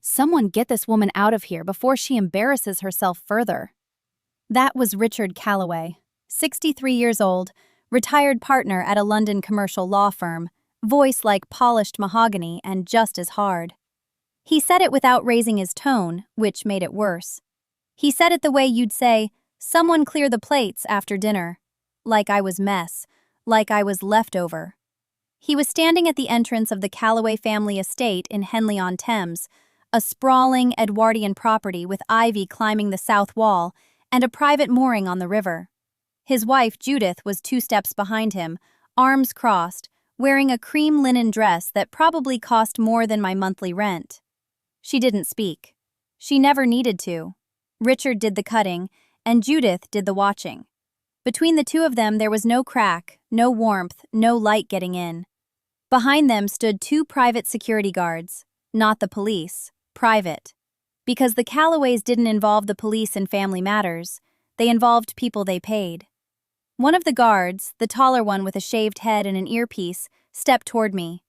Someone get this woman out of here before she embarrasses herself further. That was Richard Calloway, 63 years old, retired partner at a London commercial law firm, voice like polished mahogany and just as hard. He said it without raising his tone, which made it worse. He said it the way you'd say, "Someone clear the plates after dinner." Like I was mess, like I was leftover. He was standing at the entrance of the Calloway family estate in Henley-on-Thames, a sprawling Edwardian property with ivy climbing the south wall and a private mooring on the river. His wife, Judith, was 2 steps behind him, arms crossed, wearing a cream linen dress that probably cost more than my monthly rent. She didn't speak. She never needed to. Richard did the cutting, and Judith did the watching. Between the two of them there was no crack, no warmth, no light getting in. Behind them stood 2 private security guards, not the police, private. Because the Calloways didn't involve the police in family matters, they involved people they paid. One of the guards, the taller one with a shaved head and an earpiece, stepped toward me.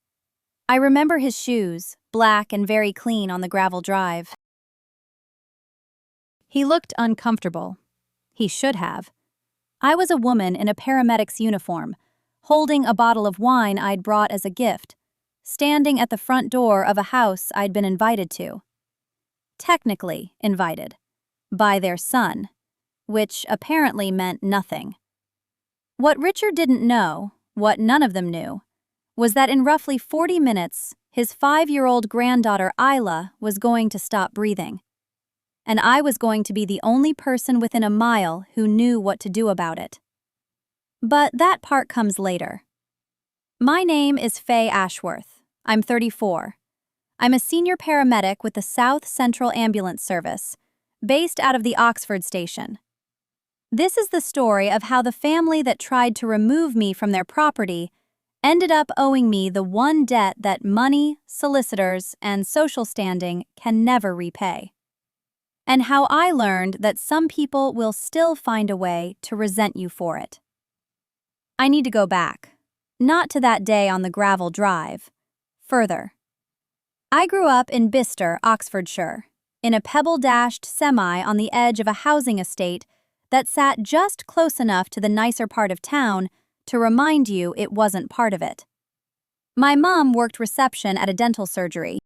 I remember his shoes, black and very clean on the gravel drive. He looked uncomfortable. He should have. I was a woman in a paramedic's uniform, holding a bottle of wine I'd brought as a gift, standing at the front door of a house I'd been invited to. Technically invited. By their son, which apparently meant nothing. What Richard didn't know, what none of them knew, was that in roughly 40 minutes, his 5-year-old granddaughter Isla was going to stop breathing. And I was going to be the only person within a mile who knew what to do about it. But that part comes later. My name is Faye Ashworth. I'm 34. I'm a senior paramedic with the South Central Ambulance Service, based out of the Oxford station. This is the story of how the family that tried to remove me from their property ended up owing me the one debt that money, solicitors, and social standing can never repay. And how I learned that some people will still find a way to resent you for it. I need to go back, not to that day on the gravel drive, further. I grew up in Bicester, Oxfordshire, in a pebble-dashed semi on the edge of a housing estate that sat just close enough to the nicer part of town to remind you it wasn't part of it. My mom worked reception at a dental surgery.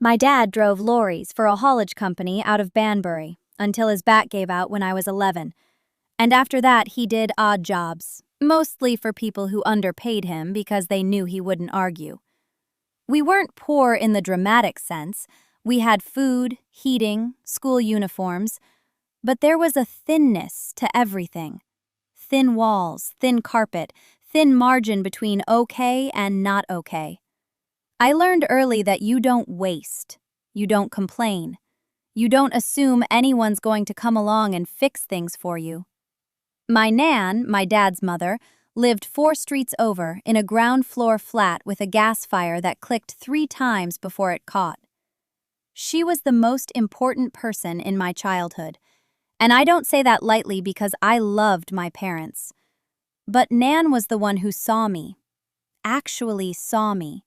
My dad drove lorries for a haulage company out of Banbury until his back gave out when I was 11. And after that he did odd jobs, mostly for people who underpaid him because they knew he wouldn't argue. We weren't poor in the dramatic sense. We had food, heating, school uniforms, but there was a thinness to everything. Thin walls, thin carpet, thin margin between okay and not okay. I learned early that you don't waste, you don't complain, you don't assume anyone's going to come along and fix things for you. My Nan, my dad's mother, lived 4 streets over in a ground-floor flat with a gas fire that clicked 3 times before it caught. She was the most important person in my childhood, and I don't say that lightly because I loved my parents. But Nan was the one who saw me, actually saw me.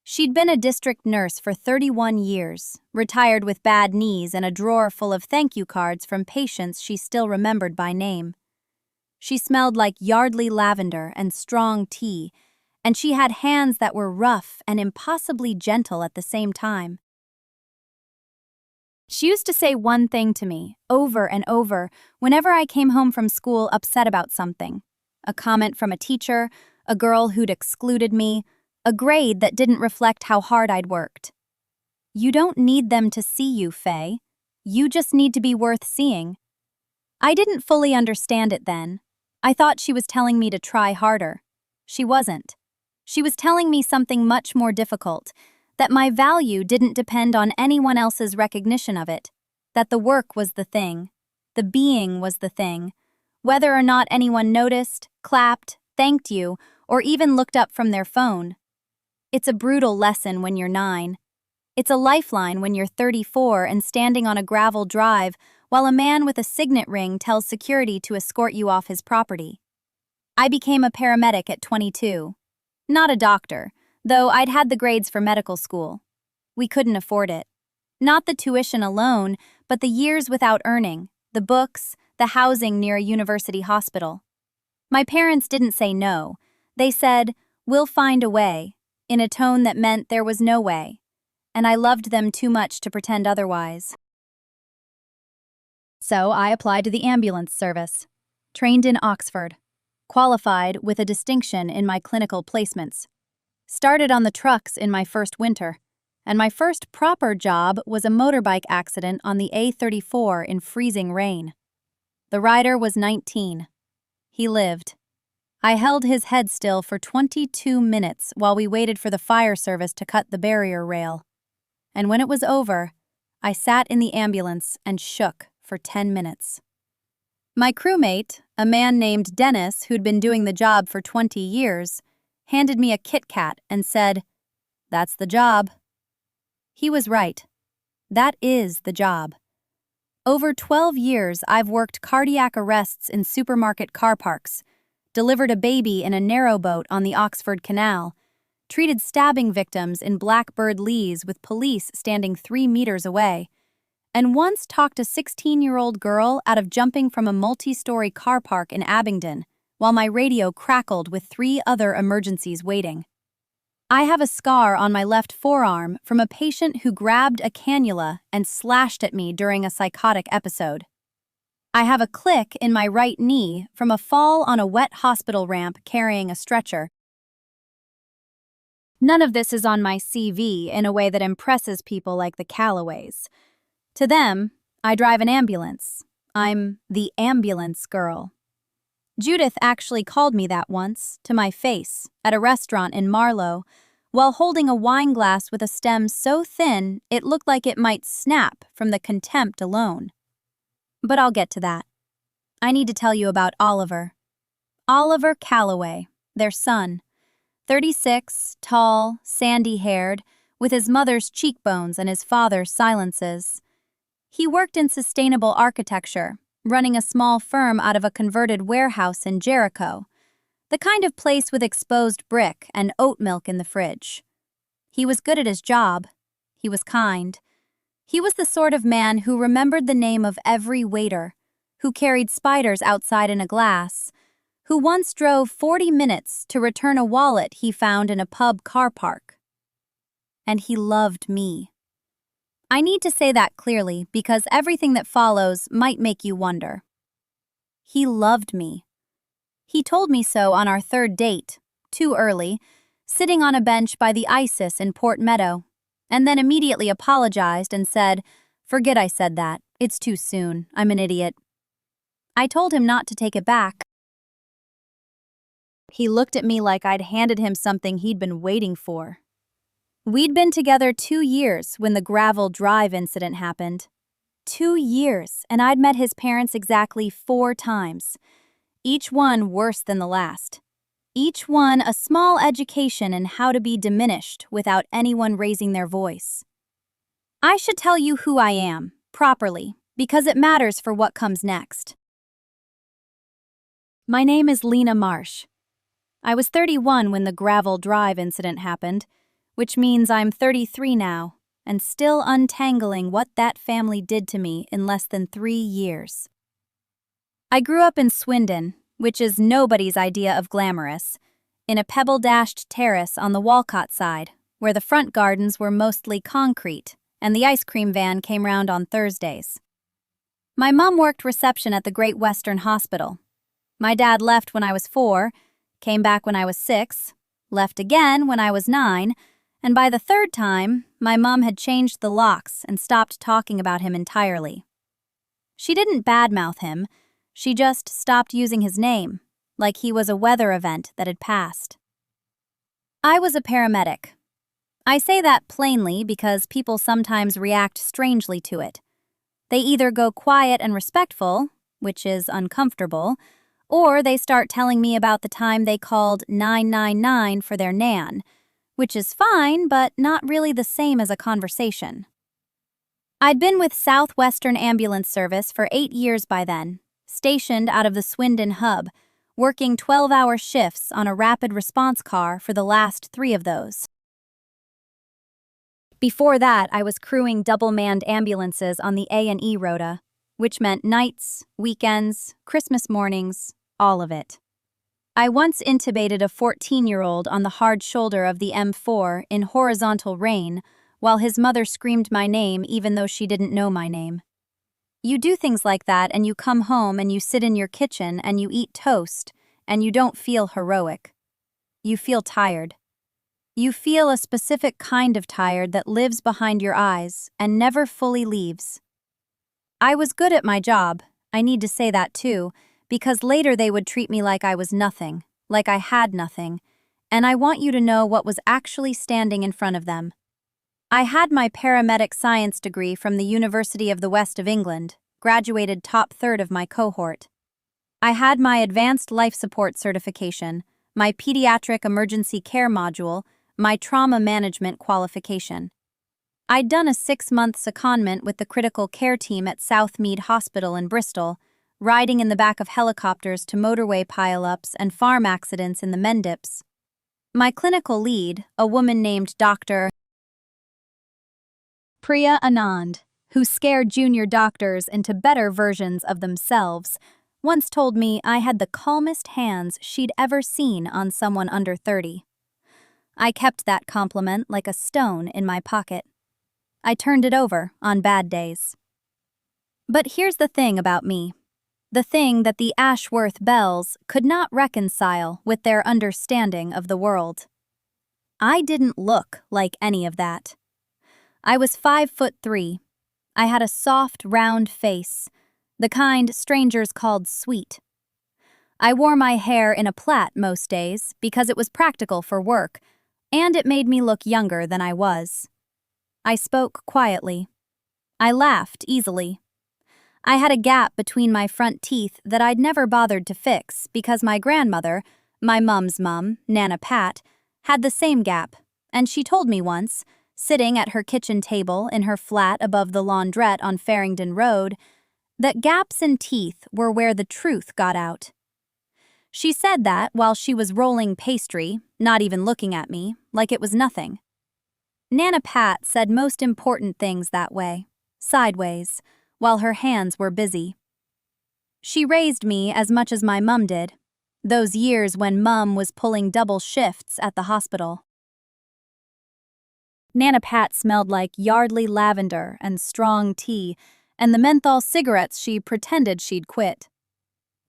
She'd been a district nurse for 31 years, retired with bad knees and a drawer full of thank you cards from patients she still remembered by name. She smelled like Yardley lavender and strong tea, and she had hands that were rough and impossibly gentle at the same time. She used to say one thing to me, over and over, whenever I came home from school upset about something. A comment from a teacher, a girl who'd excluded me, a grade that didn't reflect how hard I'd worked. You don't need them to see you, Faye. You just need to be worth seeing. I didn't fully understand it then. I thought she was telling me to try harder. She wasn't. She was telling me something much more difficult, that my value didn't depend on anyone else's recognition of it, that the work was the thing, the being was the thing, whether or not anyone noticed, clapped, thanked you, or even looked up from their phone. It's a brutal lesson when you're 9. It's a lifeline when you're 34 and standing on a gravel drive while a man with a signet ring tells security to escort you off his property. I became a paramedic at 22. Not a doctor, though I'd had the grades for medical school. We couldn't afford it. Not the tuition alone, but the years without earning, the books, the housing near a university hospital. My parents didn't say no. They said, "We'll find a way," in a tone that meant there was no way, and I loved them too much to pretend otherwise. So I applied to the ambulance service, trained in Oxford, qualified with a distinction in my clinical placements, started on the trucks in my first winter, and my first proper job was a motorbike accident on the A34 in freezing rain. The rider was 19. He lived. I held his head still for 22 minutes while we waited for the fire service to cut the barrier rail. And when it was over, I sat in the ambulance and shook for 10 minutes. My crewmate, a man named Dennis who'd been doing the job for 20 years, handed me a Kit Kat and said, "That's the job." He was right. That is the job. Over 12 years, I've worked cardiac arrests in supermarket car parks, delivered a baby in a narrowboat on the Oxford Canal, treated stabbing victims in Blackbird Leas with police standing 3 meters away, and once talked a 16-year-old girl out of jumping from a multi-story car park in Abingdon while my radio crackled with 3 other emergencies waiting. I have a scar on my left forearm from a patient who grabbed a cannula and slashed at me during a psychotic episode. I have a click in my right knee from a fall on a wet hospital ramp carrying a stretcher. None of this is on my CV in a way that impresses people like the Callaways. To them, I drive an ambulance. I'm the ambulance girl. Judith actually called me that once, to my face, at a restaurant in Marlow, while holding a wine glass with a stem so thin it looked like it might snap from the contempt alone. But I'll get to that. I need to tell you about Oliver. Oliver Callaway, their son. 36, tall, sandy-haired, with his mother's cheekbones and his father's silences. He worked in sustainable architecture, running a small firm out of a converted warehouse in Jericho, the kind of place with exposed brick and oat milk in the fridge. He was good at his job. He was kind. He was the sort of man who remembered the name of every waiter, who carried spiders outside in a glass, who once drove 40 minutes to return a wallet he found in a pub car park. And he loved me. I need to say that clearly because everything that follows might make you wonder. He loved me. He told me so on our 3rd date, too early, sitting on a bench by the Isis in Port Meadow, and then immediately apologized and said, "Forget I said that. It's too soon. I'm an idiot." I told him not to take it back. He looked at me like I'd handed him something he'd been waiting for. We'd been together 2 years when the gravel drive incident happened. 2 years, and I'd met his parents exactly 4 times. Each one worse than the last. Each one a small education in how to be diminished without anyone raising their voice. I should tell you who I am, properly, because it matters for what comes next. My name is Lena Marsh. I was 31 when the gravel drive incident happened, which means I'm 33 now, and still untangling what that family did to me in less than 3 years. I grew up in Swindon, which is nobody's idea of glamorous, in a pebble-dashed terrace on the Walcott side, where the front gardens were mostly concrete, and the ice cream van came round on Thursdays. My mom worked reception at the Great Western Hospital. My dad left when I was 4, came back when I was 6, left again when I was 9, and by the 3rd time, my mom had changed the locks and stopped talking about him entirely. She didn't badmouth him, she just stopped using his name, like he was a weather event that had passed. I was a paramedic. I say that plainly because people sometimes react strangely to it. They either go quiet and respectful, which is uncomfortable, or they start telling me about the time they called 999 for their Nan, which is fine, but not really the same as a conversation. I'd been with Southwestern Ambulance Service for 8 years by then, stationed out of the Swindon hub, working 12-hour shifts on a rapid response car for the last 3 of those. Before that, I was crewing double-manned ambulances on the A&E rota, which meant nights, weekends, Christmas mornings, all of it. I once intubated a 14-year-old on the hard shoulder of the M4 in horizontal rain while his mother screamed my name even though she didn't know my name. You do things like that and you come home and you sit in your kitchen and you eat toast and you don't feel heroic. You feel tired. You feel a specific kind of tired that lives behind your eyes and never fully leaves. I was good at my job, I need to say that too, because later they would treat me like I was nothing, like I had nothing, and I want you to know what was actually standing in front of them. I had my paramedic science degree from the University of the West of England, graduated top third of my cohort. I had my advanced life support certification, my pediatric emergency care module, my trauma management qualification. I'd done a 6-month secondment with the critical care team at Southmead Hospital in Bristol, riding in the back of helicopters to motorway pile-ups and farm accidents in the Mendips. My clinical lead, a woman named Dr. Priya Anand, who scared junior doctors into better versions of themselves, once told me I had the calmest hands she'd ever seen on someone under 30. I kept that compliment like a stone in my pocket. I turned it over on bad days. But here's the thing about me. The thing that the Ashworth Bells could not reconcile with their understanding of the world. I didn't look like any of that. I was 5'3". I had a soft, round face, the kind strangers called sweet. I wore my hair in a plait most days because it was practical for work, and it made me look younger than I was. I spoke quietly. I laughed easily. I had a gap between my front teeth that I'd never bothered to fix because my grandmother, my mum's mum, Nana Pat, had the same gap, and she told me once, sitting at her kitchen table in her flat above the laundrette on Farringdon Road, that gaps in teeth were where the truth got out. She said that while she was rolling pastry, not even looking at me, like it was nothing. Nana Pat said most important things that way, sideways, while her hands were busy. She raised me as much as my mum did, those years when Mum was pulling double shifts at the hospital. Nana Pat smelled like Yardley lavender and strong tea, and the menthol cigarettes she pretended she'd quit.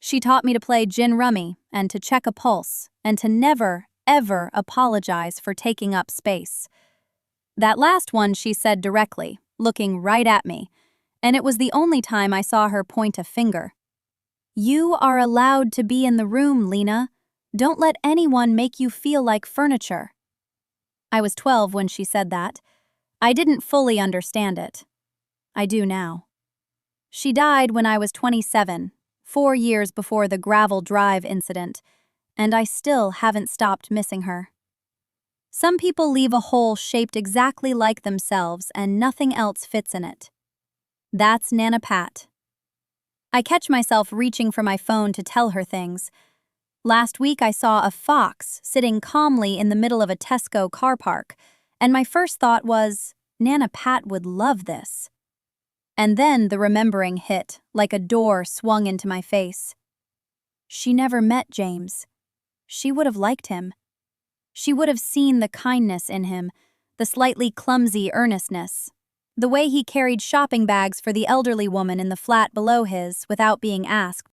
She taught me to play gin rummy and to check a pulse and to never, ever apologize for taking up space. That last one she said directly, looking right at me, and it was the only time I saw her point a finger. "You are allowed to be in the room, Lena. Don't let anyone make you feel like furniture." I was 12 when she said that. I didn't fully understand it. I do now. She died when I was 27, 4 years before the gravel drive incident, and I still haven't stopped missing her. Some people leave a hole shaped exactly like themselves and nothing else fits in it. That's Nana Pat. I catch myself reaching for my phone to tell her things. Last week I saw a fox sitting calmly in the middle of a Tesco car park, and my first thought was, Nana Pat would love this. And then the remembering hit, like a door swung into my face. She never met James. She would have liked him. She would have seen the kindness in him, the slightly clumsy earnestness, the way he carried shopping bags for the elderly woman in the flat below his without being asked.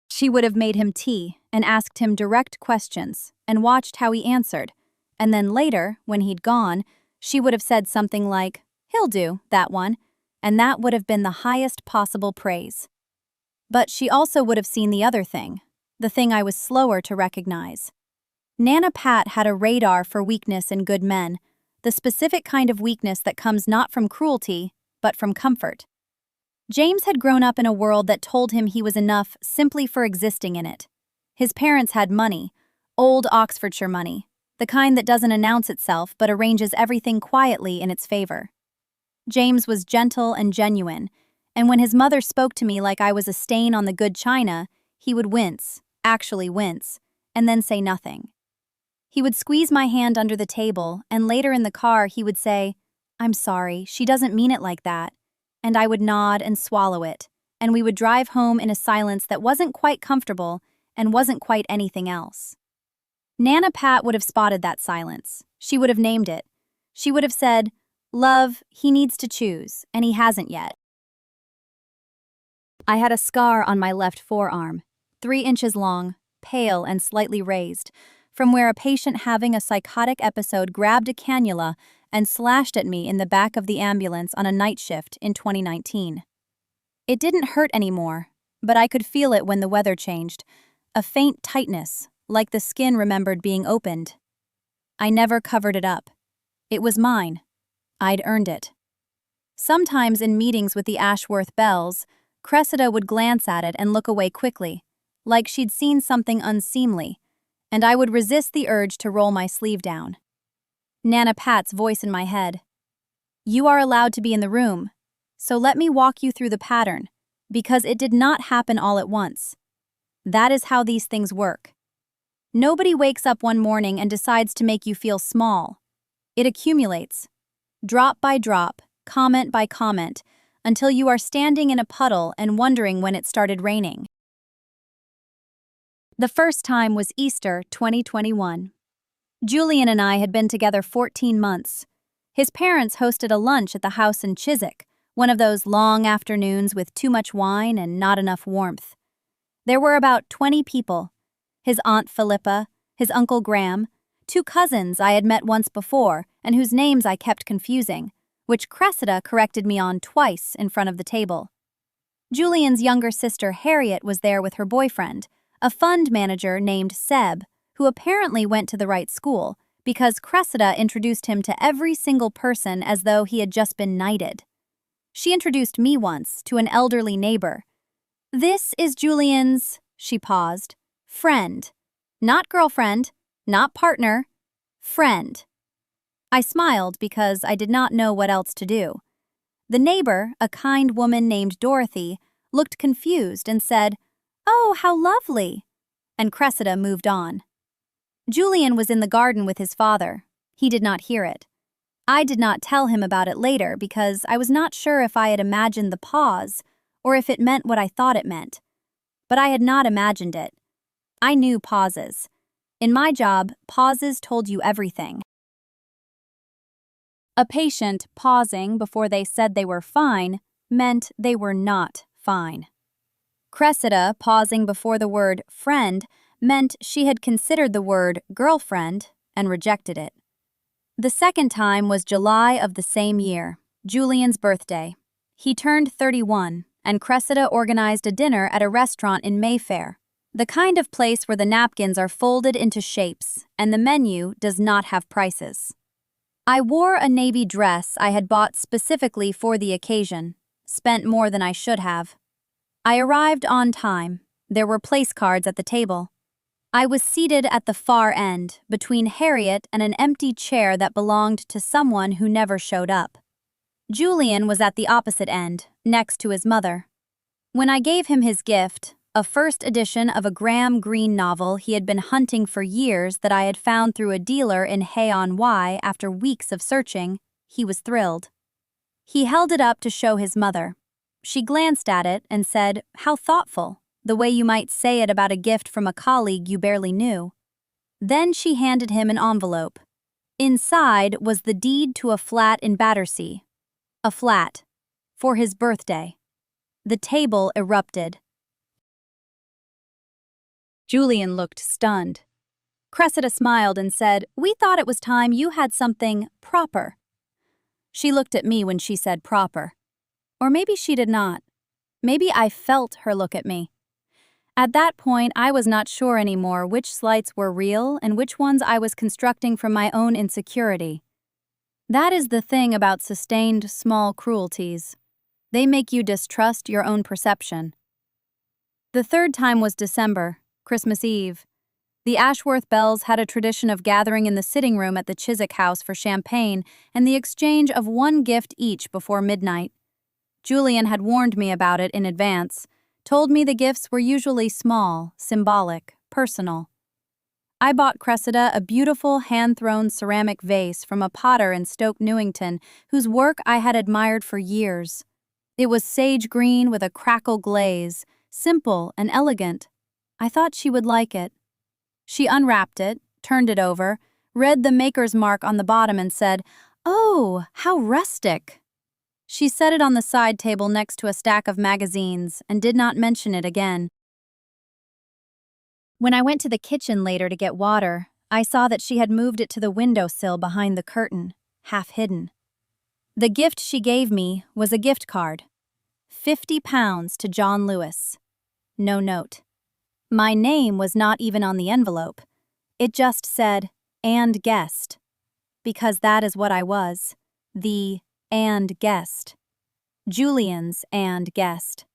She would have made him tea and asked him direct questions and watched how he answered, and then later, when he'd gone, she would have said something like, "He'll do, that one," and that would have been the highest possible praise. But she also would have seen the other thing, the thing I was slower to recognize. Nana Pat had a radar for weakness in good men, the specific kind of weakness that comes not from cruelty, but from comfort. James had grown up in a world that told him he was enough simply for existing in it. His parents had money, old Oxfordshire money, the kind that doesn't announce itself but arranges everything quietly in its favor. James was gentle and genuine, and when his mother spoke to me like I was a stain on the good china, he would wince, actually wince, and then say nothing. He would squeeze my hand under the table, and later in the car he would say, "I'm sorry, she doesn't mean it like that." And I would nod and swallow it, and we would drive home in a silence that wasn't quite comfortable and wasn't quite anything else. Nana Pat would have spotted that silence. She would have named it. She would have said, "Love, he needs to choose, and he hasn't yet." I had a scar on my left forearm, 3 inches long, pale and slightly raised, from where a patient having a psychotic episode grabbed a cannula and slashed at me in the back of the ambulance on a night shift in 2019. It didn't hurt anymore, but I could feel it when the weather changed, a faint tightness, like the skin remembered being opened. I never covered it up. It was mine. I'd earned it. Sometimes in meetings with the Ashworth Bells, Cressida would glance at it and look away quickly, like she'd seen something unseemly, and I would resist the urge to roll my sleeve down. Nana Pat's voice in my head. "You are allowed to be in the room, so let me walk you through the pattern, because it did not happen all at once. That is how these things work. Nobody wakes up one morning and decides to make you feel small. It accumulates, drop by drop, comment by comment, until you are standing in a puddle and wondering when it started raining." The first time was Easter 2021. Julian and I had been together 14 months. His parents hosted a lunch at the house in Chiswick, one of those long afternoons with too much wine and not enough warmth. There were about 20 people. His Aunt Philippa, his Uncle Graham, 2 cousins I had met once before and whose names I kept confusing, which Cressida corrected me on twice in front of the table. Julian's younger sister Harriet was there with her boyfriend, a fund manager named Seb, who apparently went to the right school, because Cressida introduced him to every single person as though he had just been knighted. She introduced me once to an elderly neighbor. "This is Julian's," she paused, "friend. Not girlfriend, not partner, friend." I smiled because I did not know what else to do. The neighbor, a kind woman named Dorothy, looked confused and said, "Oh, how lovely," and Cressida moved on. Julian was in the garden with his father. He did not hear it. I did not tell him about it later because I was not sure if I had imagined the pause or if it meant what I thought it meant. But I had not imagined it. I knew pauses. In my job, pauses told you everything. A patient pausing before they said they were fine meant they were not fine. Cressida pausing before the word friend meant she had considered the word girlfriend and rejected it. The second time was July of the same year, Julian's birthday. He turned 31, and Cressida organized a dinner at a restaurant in Mayfair, the kind of place where the napkins are folded into shapes and the menu does not have prices. I wore a navy dress I had bought specifically for the occasion, spent more than I should have. I arrived on time. There were place cards at the table. I was seated at the far end, between Harriet and an empty chair that belonged to someone who never showed up. Julian was at the opposite end, next to his mother. When I gave him his gift, a first edition of a Graham Greene novel he had been hunting for years that I had found through a dealer in Hay-on-Wye after weeks of searching, he was thrilled. He held it up to show his mother. She glanced at it and said, "How thoughtful," the way you might say it about a gift from a colleague you barely knew. Then she handed him an envelope. Inside was the deed to a flat in Battersea. A flat. For his birthday. The table erupted. Julian looked stunned. Cressida smiled and said, "We thought it was time you had something proper." She looked at me when she said proper. Or maybe she did not. Maybe I felt her look at me. At that point, I was not sure anymore which slights were real and which ones I was constructing from my own insecurity. That is the thing about sustained small cruelties. They make you distrust your own perception. The third time was December, Christmas Eve. The Ashworth Bells had a tradition of gathering in the sitting room at the Chiswick house for champagne and the exchange of one gift each before midnight. Julian had warned me about it in advance, told me the gifts were usually small, symbolic, personal. I bought Cressida a beautiful hand-thrown ceramic vase from a potter in Stoke Newington whose work I had admired for years. It was sage green with a crackle glaze, simple and elegant. I thought she would like it. She unwrapped it, turned it over, read the maker's mark on the bottom and said, "Oh, how rustic." She set it on the side table next to a stack of magazines and did not mention it again. When I went to the kitchen later to get water, I saw that she had moved it to the windowsill behind the curtain, half hidden. The gift she gave me was a gift card. £50 to John Lewis. No note. My name was not even on the envelope. It just said, "and guest." Because that is what I was. The and guest. Julian's and guest.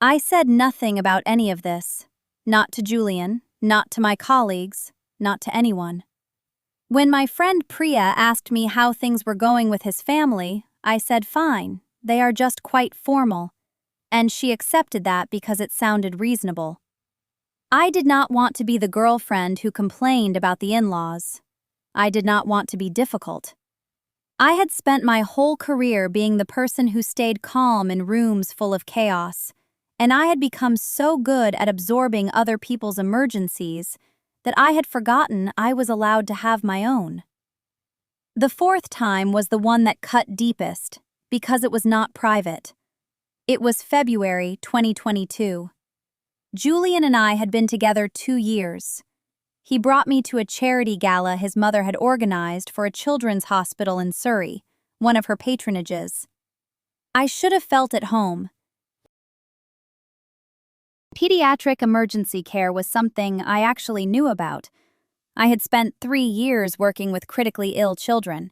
I said nothing about any of this. Not to Julian, not to my colleagues, not to anyone. When my friend Priya asked me how things were going with his family, I said fine, they are just quite formal. And she accepted that because it sounded reasonable. I did not want to be the girlfriend who complained about the in-laws. I did not want to be difficult. I had spent my whole career being the person who stayed calm in rooms full of chaos, and I had become so good at absorbing other people's emergencies that I had forgotten I was allowed to have my own. The fourth time was the one that cut deepest, because it was not private. It was February 2022. Julian and I had been together 2 years. He brought me to a charity gala his mother had organized for a children's hospital in Surrey, one of her patronages. I should have felt at home. Pediatric emergency care was something I actually knew about. I had spent 3 years working with critically ill children.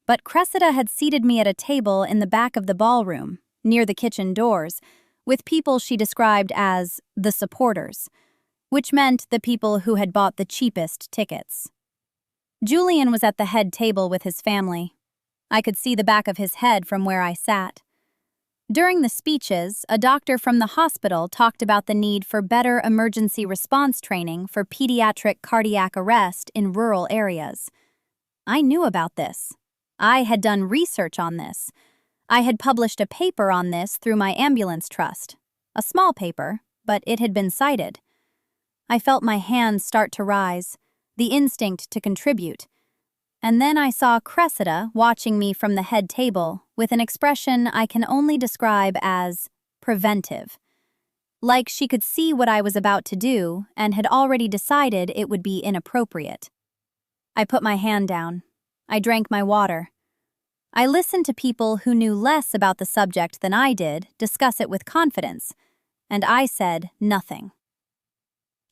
But Cressida had seated me at a table in the back of the ballroom, near the kitchen doors, with people she described as the supporters, which meant the people who had bought the cheapest tickets. Julian was at the head table with his family. I could see the back of his head from where I sat. During the speeches, a doctor from the hospital talked about the need for better emergency response training for pediatric cardiac arrest in rural areas. I knew about this. I had done research on this. I had published a paper on this through my ambulance trust. A small paper, but it had been cited. I felt my hands start to rise, the instinct to contribute. And then I saw Cressida watching me from the head table with an expression I can only describe as preventive. Like she could see what I was about to do and had already decided it would be inappropriate. I put my hand down. I drank my water. I listened to people who knew less about the subject than I did discuss it with confidence, and I said nothing.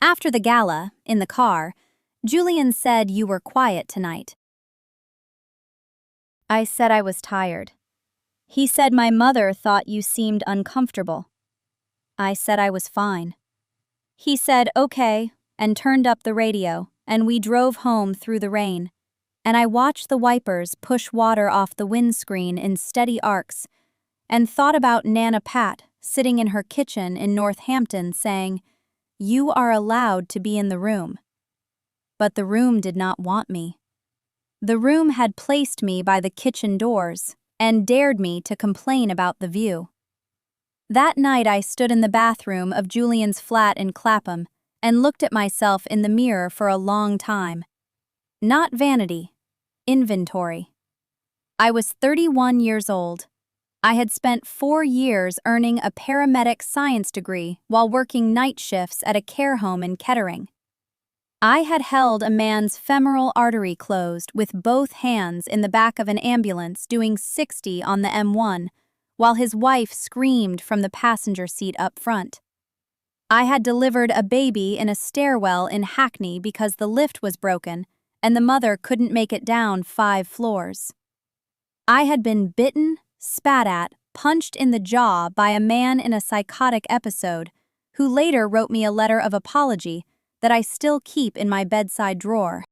After the gala, in the car, Julian said you were quiet tonight. I said I was tired. He said my mother thought you seemed uncomfortable. I said I was fine. He said okay and turned up the radio, and we drove home through the rain. And I watched the wipers push water off the windscreen in steady arcs, and thought about Nana Pat sitting in her kitchen in Northampton saying, "You are allowed to be in the room." But the room did not want me. The room had placed me by the kitchen doors and dared me to complain about the view. That night I stood in the bathroom of Julian's flat in Clapham and looked at myself in the mirror for a long time. Not vanity, inventory. I was 31 years old. I had spent 4 years earning a paramedic science degree while working night shifts at a care home in Kettering. I had held a man's femoral artery closed with both hands in the back of an ambulance doing 60 on the M1, while his wife screamed from the passenger seat up front. I had delivered a baby in a stairwell in Hackney because the lift was broken and the mother couldn't make it down 5 floors. I had been bitten, spat at, punched in the jaw by a man in a psychotic episode who later wrote me a letter of apology that I still keep in my bedside drawer.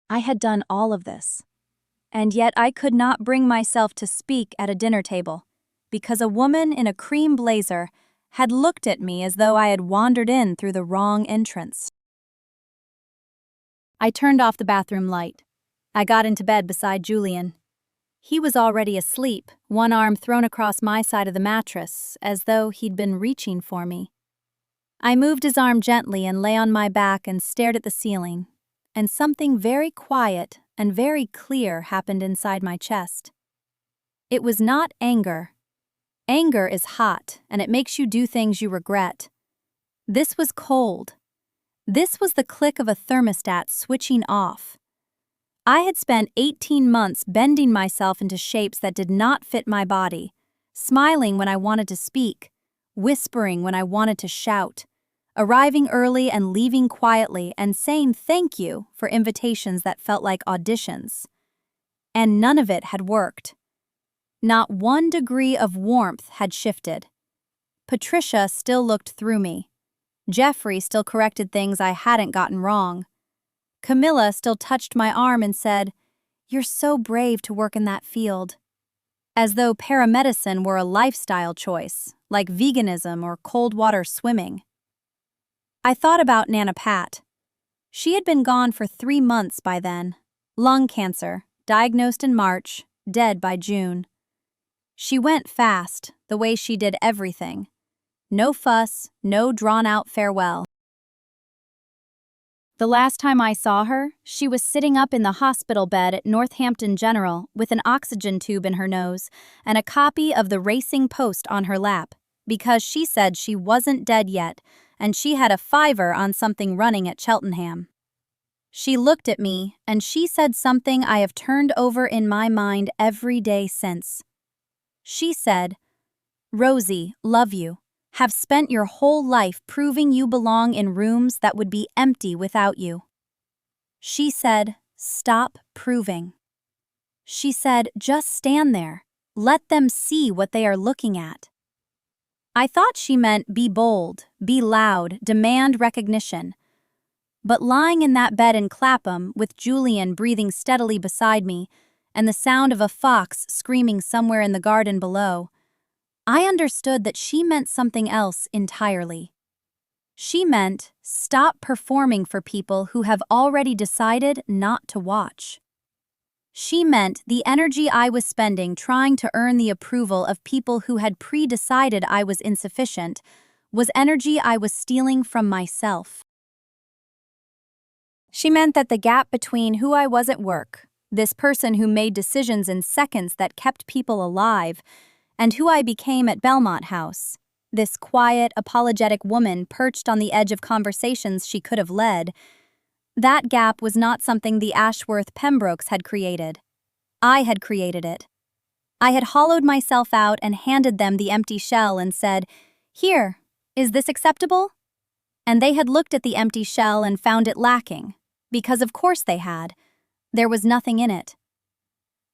I had done all of this, and yet I could not bring myself to speak at a dinner table because a woman in a cream blazer had looked at me as though I had wandered in through the wrong entrance. I turned off the bathroom light. I got into bed beside Julian. He was already asleep, one arm thrown across my side of the mattress, as though he'd been reaching for me. I moved his arm gently and lay on my back and stared at the ceiling, and something very quiet and very clear happened inside my chest. It was not anger. Anger is hot, and it makes you do things you regret. This was cold. This was the click of a thermostat switching off. I had spent 18 months bending myself into shapes that did not fit my body, smiling when I wanted to speak, whispering when I wanted to shout, arriving early and leaving quietly and saying thank you for invitations that felt like auditions. And none of it had worked. Not 1 degree of warmth had shifted. Patricia still looked through me. Jeffrey still corrected things I hadn't gotten wrong. Camilla still touched my arm and said, "You're so brave to work in that field." As though paramedicine were a lifestyle choice, like veganism or cold water swimming. I thought about Nana Pat. She had been gone for 3 months by then. Lung cancer, diagnosed in March, dead by June. She went fast, the way she did everything. No fuss, no drawn-out farewell. The last time I saw her, she was sitting up in the hospital bed at Northampton General with an oxygen tube in her nose and a copy of the Racing Post on her lap, because she said she wasn't dead yet and she had a $5 on something running at Cheltenham. She looked at me and she said something I have turned over in my mind every day since. She said, "Rosie, love you. Have spent your whole life proving you belong in rooms that would be empty without you." She said, "Stop proving." She said, "Just stand there. Let them see what they are looking at." I thought she meant be bold, be loud, demand recognition. But lying in that bed in Clapham with Julian breathing steadily beside me and the sound of a fox screaming somewhere in the garden below, I understood that she meant something else entirely. She meant stop performing for people who have already decided not to watch. She meant the energy I was spending trying to earn the approval of people who had pre-decided I was insufficient was energy I was stealing from myself. She meant that the gap between who I was at work, this person who made decisions in seconds that kept people alive, and who I became at Belmont House, this quiet, apologetic woman perched on the edge of conversations she could have led, that gap was not something the Ashworth Pembrokes had created. I had created it. I had hollowed myself out and handed them the empty shell and said, "Here, is this acceptable?" And they had looked at the empty shell and found it lacking, because of course they had. There was nothing in it.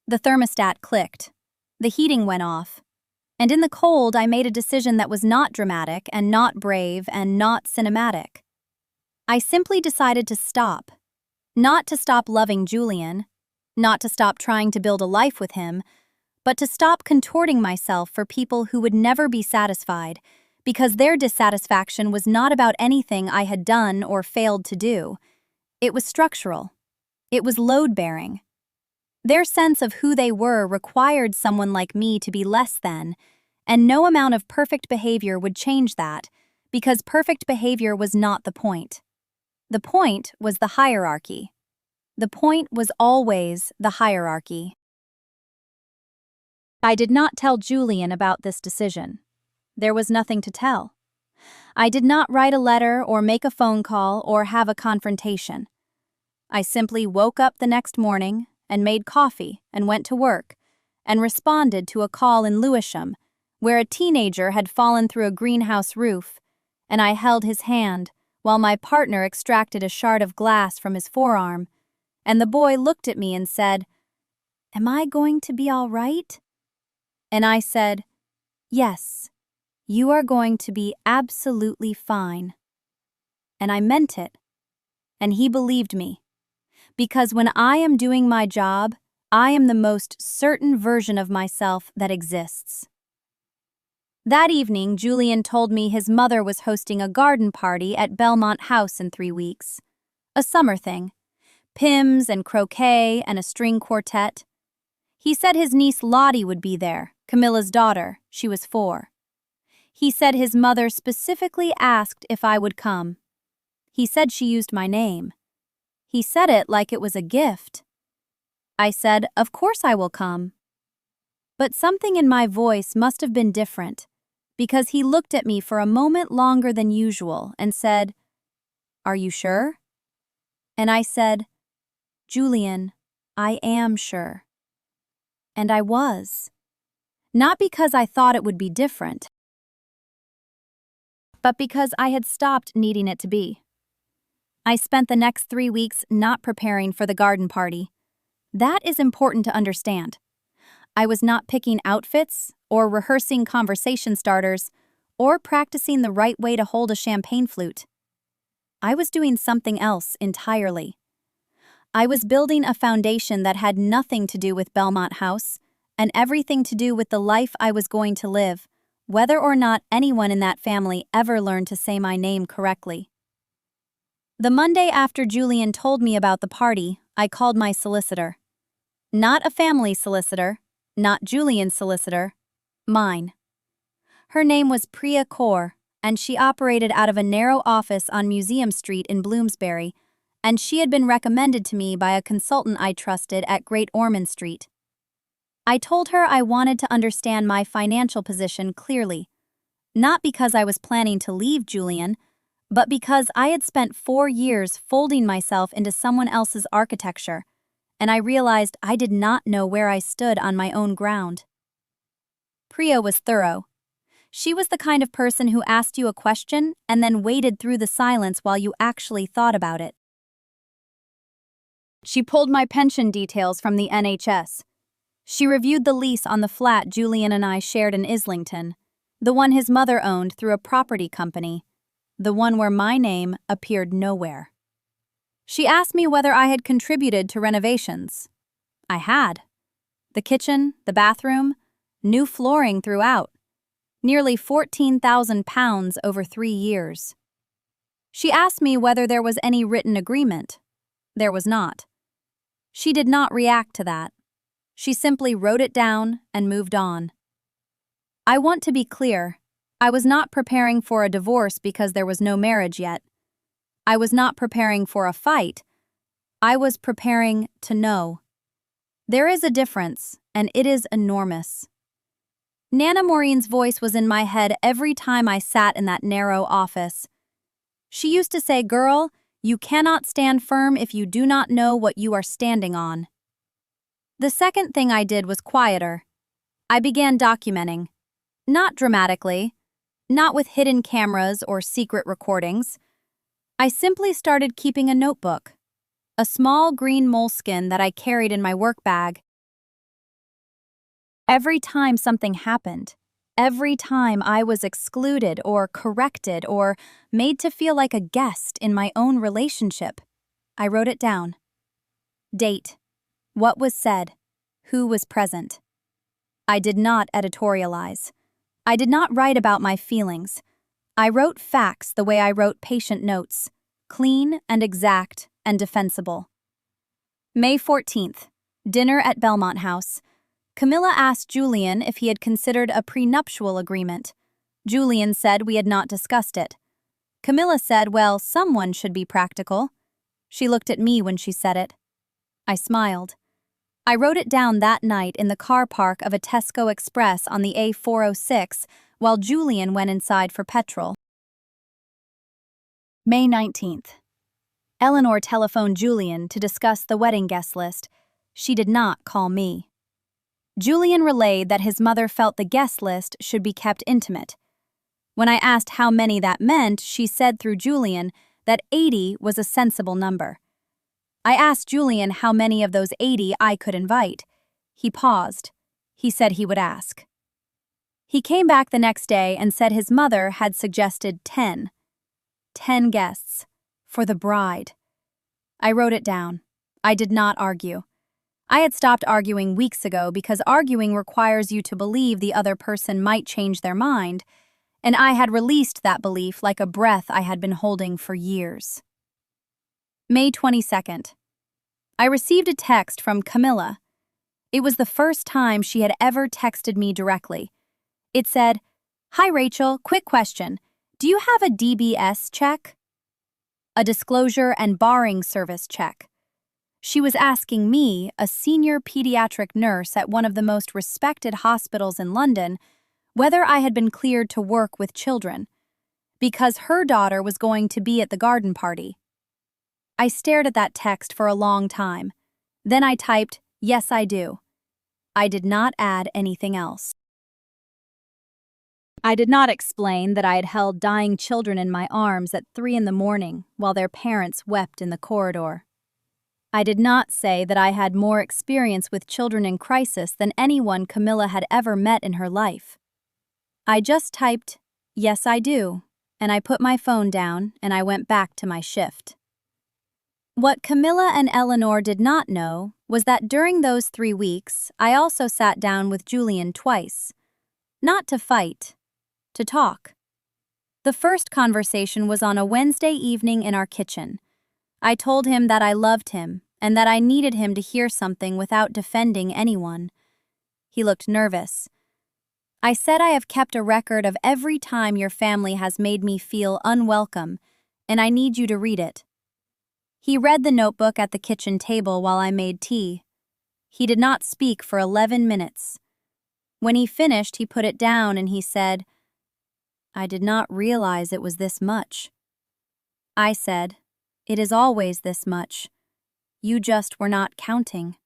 The thermostat clicked. The heating went off. And in the cold, I made a decision that was not dramatic and not brave and not cinematic. I simply decided to stop. Not to stop loving Julian, not to stop trying to build a life with him, but to stop contorting myself for people who would never be satisfied, because their dissatisfaction was not about anything I had done or failed to do. It was structural. It was load-bearing. Their sense of who they were required someone like me to be less than, and no amount of perfect behavior would change that, because perfect behavior was not the point. The point was the hierarchy. The point was always the hierarchy. I did not tell Julian about this decision. There was nothing to tell. I did not write a letter or make a phone call or have a confrontation. I simply woke up the next morning and made coffee and went to work and responded to a call in Lewisham where a teenager had fallen through a greenhouse roof, and I held his hand while my partner extracted a shard of glass from his forearm, and the boy looked at me and said, "Am I going to be all right?" And I said, "Yes, you are going to be absolutely fine." And I meant it. And he believed me. Because when I am doing my job, I am the most certain version of myself that exists. That evening, Julian told me his mother was hosting a garden party at Belmont House in 3 weeks. A summer thing. Pims and croquet and a string quartet. He said his niece Lottie would be there, Camilla's daughter. She was 4. He said his mother specifically asked if I would come. He said she used my name. He said it like it was a gift. I said, "Of course I will come." But something in my voice must have been different, because he looked at me for a moment longer than usual and said, "Are you sure?" And I said, "Julian, I am sure." And I was. Not because I thought it would be different, but because I had stopped needing it to be. I spent the next 3 weeks not preparing for the garden party. That is important to understand. I was not picking outfits, or rehearsing conversation starters, or practicing the right way to hold a champagne flute. I was doing something else entirely. I was building a foundation that had nothing to do with Belmont House, and everything to do with the life I was going to live, whether or not anyone in that family ever learned to say my name correctly. The Monday after Julian told me about the party, I called my solicitor. Not a family solicitor, not Julian's solicitor, mine. Her name was Priya Kaur, and she operated out of a narrow office on Museum Street in Bloomsbury, and she had been recommended to me by a consultant I trusted at Great Ormond Street. I told her I wanted to understand my financial position clearly, not because I was planning to leave Julian, but because I had spent 4 years folding myself into someone else's architecture, and I realized I did not know where I stood on my own ground. Priya was thorough. She was the kind of person who asked you a question and then waited through the silence while you actually thought about it. She pulled my pension details from the NHS. She reviewed the lease on the flat Julian and I shared in Islington, the one his mother owned through a property company, the one where my name appeared nowhere. She asked me whether I had contributed to renovations. I had. The kitchen, the bathroom, new flooring throughout. Nearly £14,000 over 3 years. She asked me whether there was any written agreement. There was not. She did not react to that. She simply wrote it down and moved on. I want to be clear. I was not preparing for a divorce because there was no marriage yet. I was not preparing for a fight. I was preparing to know. There is a difference, and it is enormous. Nana Maureen's voice was in my head every time I sat in that narrow office. She used to say, "Girl, you cannot stand firm if you do not know what you are standing on." The second thing I did was quieter. I began documenting. Not dramatically, not with hidden cameras or secret recordings. I simply started keeping a notebook, a small green moleskin that I carried in my work bag. Every time something happened, every time I was excluded or corrected or made to feel like a guest in my own relationship, I wrote it down. Date. What was said. Who was present. I did not editorialize. I did not write about my feelings. I wrote facts the way I wrote patient notes, clean and exact and defensible. May 14th. Dinner at Belmont House. Camilla asked Julian if he had considered a prenuptial agreement. Julian said we had not discussed it. Camilla said, well, someone should be practical. She looked at me when she said it. I smiled. I wrote it down that night in the car park of a Tesco Express on the A406 while Julian went inside for petrol. May 19th. Eleanor telephoned Julian to discuss the wedding guest list. She did not call me. Julian relayed that his mother felt the guest list should be kept intimate. When I asked how many that meant, she said through Julian that 80 was a sensible number. I asked Julian how many of those 80 I could invite. He paused. He said he would ask. He came back the next day and said his mother had suggested 10. 10 guests. For the bride. I wrote it down. I did not argue. I had stopped arguing weeks ago because arguing requires you to believe the other person might change their mind, and I had released that belief like a breath I had been holding for years. May 22nd. I received a text from Camilla. It was the first time she had ever texted me directly. It said, "Hi Rachel, quick question. Do you have a DBS check?" A disclosure and barring service check. She was asking me, a senior pediatric nurse at one of the most respected hospitals in London, whether I had been cleared to work with children, because her daughter was going to be at the garden party. I stared at that text for a long time. Then I typed, "Yes, I do." I did not add anything else. I did not explain that I had held dying children in my arms at 3 a.m. while their parents wept in the corridor. I did not say that I had more experience with children in crisis than anyone Camilla had ever met in her life. I just typed, "Yes, I do," and I put my phone down and I went back to my shift. What Camilla and Eleanor did not know was that during those 3 weeks, I also sat down with Julian twice. Not to fight, to talk. The first conversation was on a Wednesday evening in our kitchen. I told him that I loved him and that I needed him to hear something without defending anyone. He looked nervous. I said I have kept a record of every time your family has made me feel unwelcome, and I need you to read it. He read the notebook at the kitchen table while I made tea. He did not speak for 11 minutes. When he finished, he put it down and he said, "I did not realize it was this much." I said, "It is always this much. You just were not counting."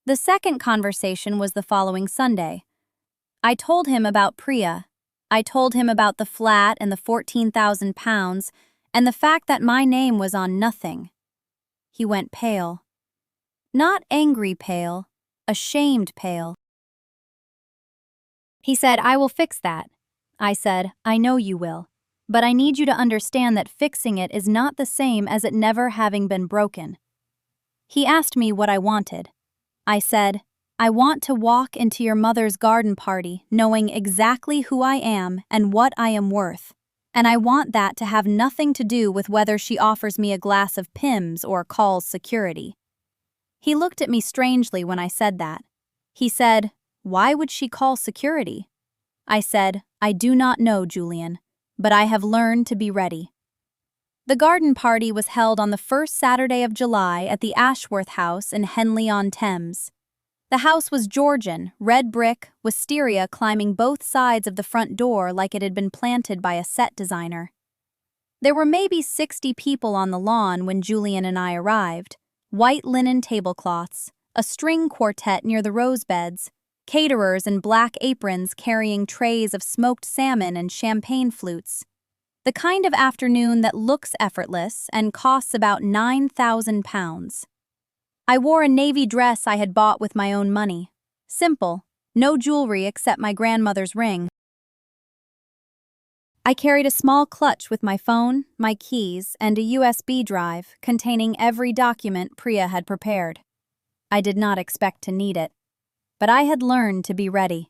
The second conversation was the following Sunday. I told him about Priya. I told him about the flat and the £14,000 and the fact that my name was on nothing. He went pale. Not angry pale, ashamed pale. He said, "I will fix that." I said, "I know you will, but I need you to understand that fixing it is not the same as it never having been broken." He asked me what I wanted. I said, "I want to walk into your mother's garden party knowing exactly who I am and what I am worth, and I want that to have nothing to do with whether she offers me a glass of Pimm's or calls security." He looked at me strangely when I said that. He said, "Why would she call security?" I said, "I do not know, Julian, but I have learned to be ready." The garden party was held on the first Saturday of July at the Ashworth House in Henley-on-Thames. The house was Georgian, red brick, wisteria climbing both sides of the front door like it had been planted by a set designer. There were maybe 60 people on the lawn when Julian and I arrived. White linen tablecloths, a string quartet near the rose beds, caterers in black aprons carrying trays of smoked salmon and champagne flutes. The kind of afternoon that looks effortless and costs about £9,000. I wore a navy dress I had bought with my own money. Simple, no jewelry except my grandmother's ring. I carried a small clutch with my phone, my keys, and a USB drive containing every document Priya had prepared. I did not expect to need it, but I had learned to be ready.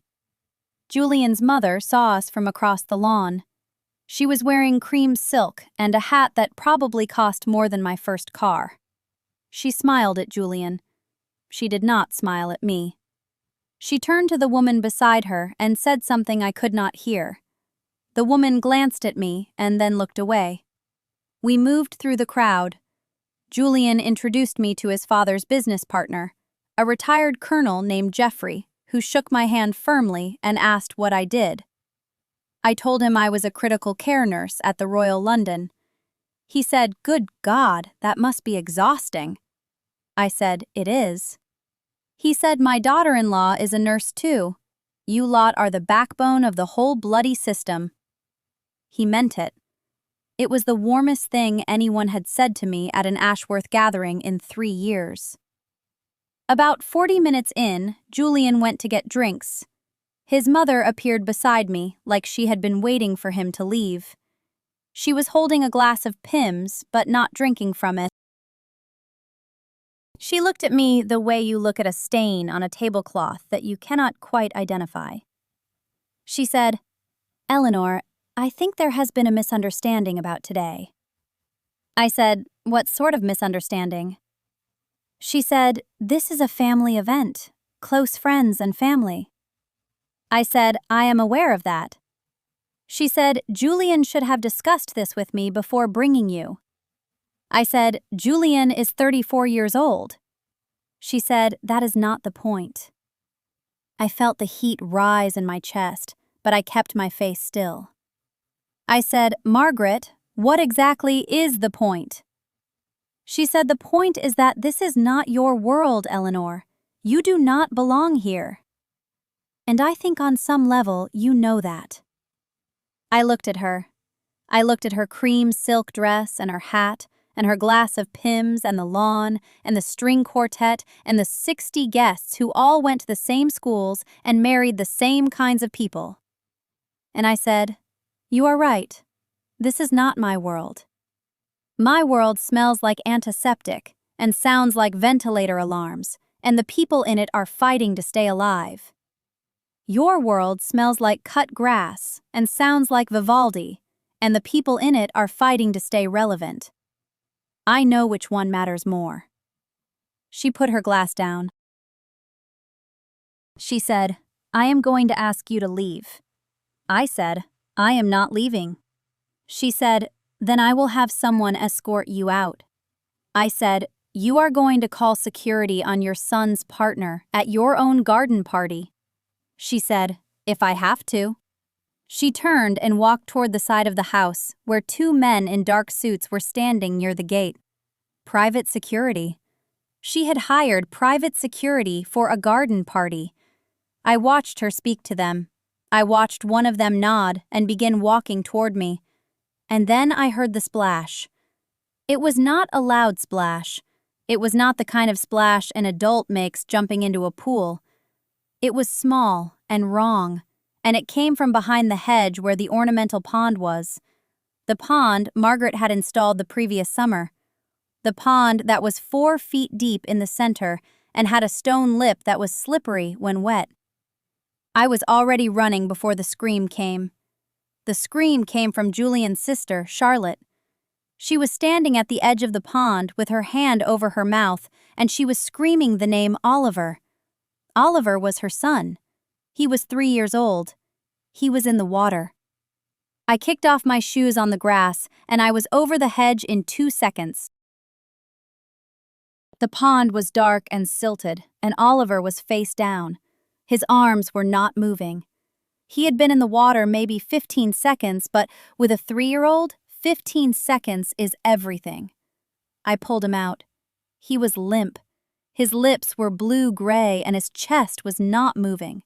Julian's mother saw us from across the lawn. She was wearing cream silk and a hat that probably cost more than my first car. She smiled at Julian. She did not smile at me. She turned to the woman beside her and said something I could not hear. The woman glanced at me and then looked away. We moved through the crowd. Julian introduced me to his father's business partner, a retired colonel named Jeffrey, who shook my hand firmly and asked what I did. I told him I was a critical care nurse at the Royal London. He said, "Good God, that must be exhausting." I said, "It is." He said, "My daughter-in-law is a nurse too. You lot are the backbone of the whole bloody system." He meant it. It was the warmest thing anyone had said to me at an Ashworth gathering in 3 years. About 40 minutes in, Julian went to get drinks. His mother appeared beside me, like she had been waiting for him to leave. She was holding a glass of Pimm's, but not drinking from it. She looked at me the way you look at a stain on a tablecloth that you cannot quite identify. She said, "Eleanor, I think there has been a misunderstanding about today." I said, "What sort of misunderstanding?" She said, "This is a family event, close friends and family." I said, "I am aware of that." She said, "Julian should have discussed this with me before bringing you." I said, "Julian is 34 years old." She said, "That is not the point." I felt the heat rise in my chest, but I kept my face still. I said, "Margaret, what exactly is the point?" She said, "The point is that this is not your world, Eleanor. You do not belong here. And I think on some level you know that." I looked at her. I looked at her cream silk dress and her hat and her glass of Pimm's and the lawn and the string quartet and the 60 guests who all went to the same schools and married the same kinds of people. And I said, "You are right. This is not my world. My world smells like antiseptic and sounds like ventilator alarms, and the people in it are fighting to stay alive. Your world smells like cut grass and sounds like Vivaldi, and the people in it are fighting to stay relevant. I know which one matters more." She put her glass down. She said, "I am going to ask you to leave." I said, "I am not leaving." She said, "Then I will have someone escort you out." I said, "You are going to call security on your son's partner at your own garden party." She said, "If I have to." She turned and walked toward the side of the house where 2 men in dark suits were standing near the gate. Private security. She had hired private security for a garden party. I watched her speak to them. I watched one of them nod and begin walking toward me. And then I heard the splash. It was not a loud splash. It was not the kind of splash an adult makes jumping into a pool. It was small and wrong, and it came from behind the hedge where the ornamental pond was. The pond Margaret had installed the previous summer. The pond that was 4 feet deep in the center and had a stone lip that was slippery when wet. I was already running before the scream came. The scream came from Julian's sister, Charlotte. She was standing at the edge of the pond with her hand over her mouth, and she was screaming the name Oliver. Oliver was her son. He was 3 years old. He was in the water. I kicked off my shoes on the grass, and I was over the hedge in 2 seconds. The pond was dark and silted, and Oliver was face down. His arms were not moving. He had been in the water maybe 15 seconds, but with a 3-year-old, 15 seconds is everything. I pulled him out. He was limp. His lips were blue-gray and his chest was not moving.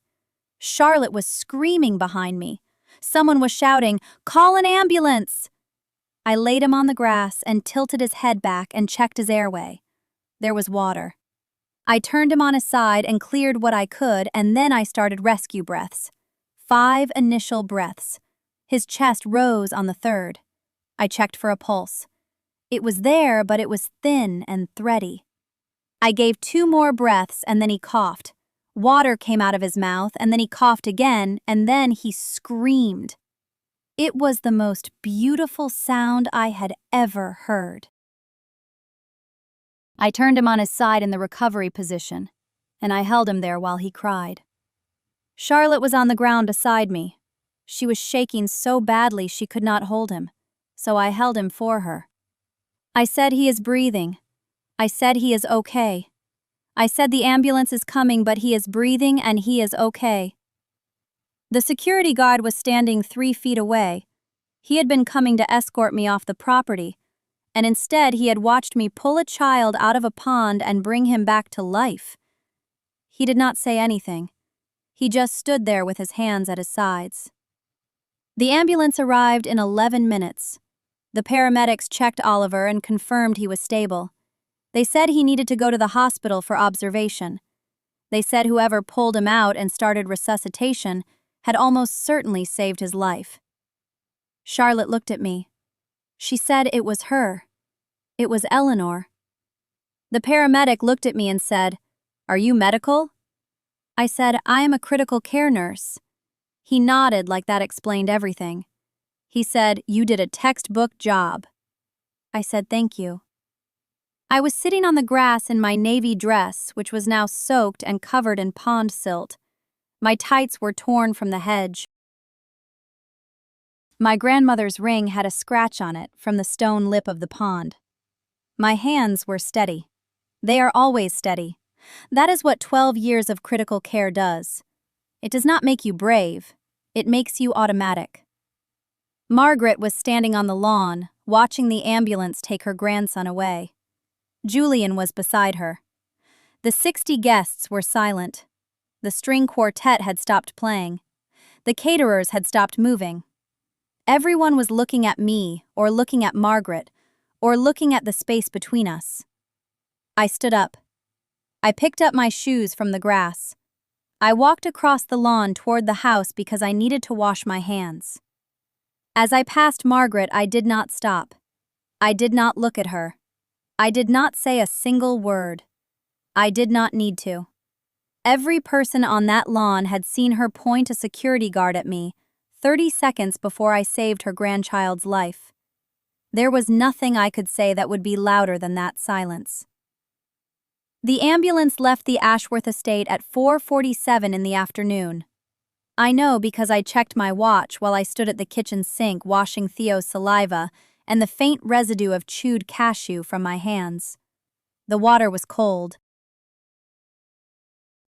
Charlotte was screaming behind me. Someone was shouting, "Call an ambulance!" I laid him on the grass and tilted his head back and checked his airway. There was water. I turned him on his side and cleared what I could, and then I started rescue breaths. 5 initial breaths. His chest rose on the 3rd. I checked for a pulse. It was there, but it was thin and thready. I gave 2 more breaths, and then he coughed. Water came out of his mouth, and then he coughed again, and then he screamed. It was the most beautiful sound I had ever heard. I turned him on his side in the recovery position, and I held him there while he cried. Charlotte was on the ground beside me. She was shaking so badly she could not hold him, so I held him for her. I said, "He is breathing." I said, "He is okay." I said, "The ambulance is coming, but he is breathing and he is okay." The security guard was standing 3 feet away. He had been coming to escort me off the property, and instead he had watched me pull a child out of a pond and bring him back to life. He did not say anything. He just stood there with his hands at his sides. The ambulance arrived in 11 minutes. The paramedics checked Oliver and confirmed he was stable. They said he needed to go to the hospital for observation. They said whoever pulled him out and started resuscitation had almost certainly saved his life. Charlotte looked at me. She said it was her. It was Eleanor. The paramedic looked at me and said, "Are you medical?" I said, "I am a critical care nurse." He nodded like that explained everything. He said, "You did a textbook job." I said, "Thank you." I was sitting on the grass in my navy dress, which was now soaked and covered in pond silt. My tights were torn from the hedge. My grandmother's ring had a scratch on it from the stone lip of the pond. My hands were steady. They are always steady. That is what 12 years of critical care does. It does not make you brave. It makes you automatic. Margaret was standing on the lawn, watching the ambulance take her grandson away. Julian was beside her. The 60 guests were silent. The string quartet had stopped playing. The caterers had stopped moving. Everyone was looking at me, or looking at Margaret, or looking at the space between us. I stood up. I picked up my shoes from the grass. I walked across the lawn toward the house because I needed to wash my hands. As I passed Margaret, I did not stop. I did not look at her. I did not say a single word. I did not need to. Every person on that lawn had seen her point a security guard at me 30 seconds before I saved her grandchild's life. There was nothing I could say that would be louder than that silence. The ambulance left the Ashworth estate at 4:47 in the afternoon. I know because I checked my watch while I stood at the kitchen sink washing Theo's saliva and the faint residue of chewed cashew from my hands. The water was cold.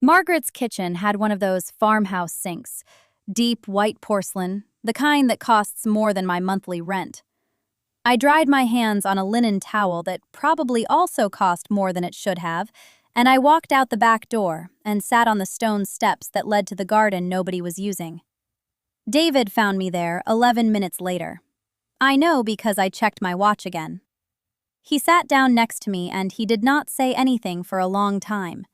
Margaret's kitchen had one of those farmhouse sinks, deep white porcelain, the kind that costs more than my monthly rent. I dried my hands on a linen towel that probably also cost more than it should have, and I walked out the back door and sat on the stone steps that led to the garden nobody was using. David found me there 11 minutes later. I know because I checked my watch again. He sat down next to me and he did not say anything for a long time.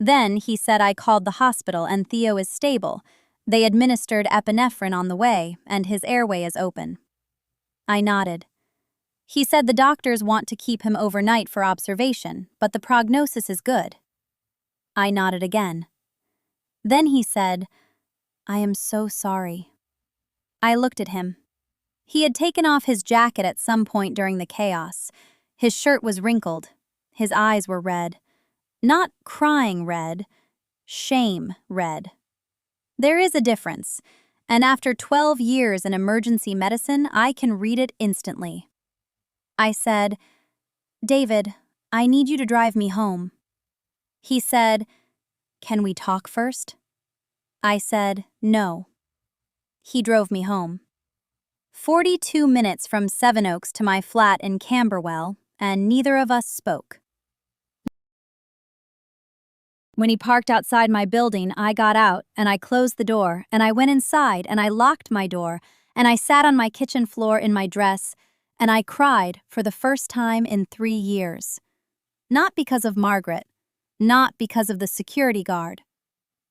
Then he said I called the hospital and Theo is stable. They administered epinephrine on the way and his airway is open. I nodded. He said the doctors want to keep him overnight for observation, but the prognosis is good. I nodded again. Then he said, I am so sorry. I looked at him. He had taken off his jacket at some point during the chaos. His shirt was wrinkled. His eyes were red. Not crying red, shame red. There is a difference, and after 12 years in emergency medicine, I can read it instantly. I said, David, I need you to drive me home. He said, can we talk first? I said, no. He drove me home. 42 minutes from Sevenoaks to my flat in Camberwell, and neither of us spoke. When he parked outside my building, I got out, and I closed the door, and I went inside, and I locked my door, and I sat on my kitchen floor in my dress, and I cried for the first time in 3 years. Not because of Margaret, not because of the security guard,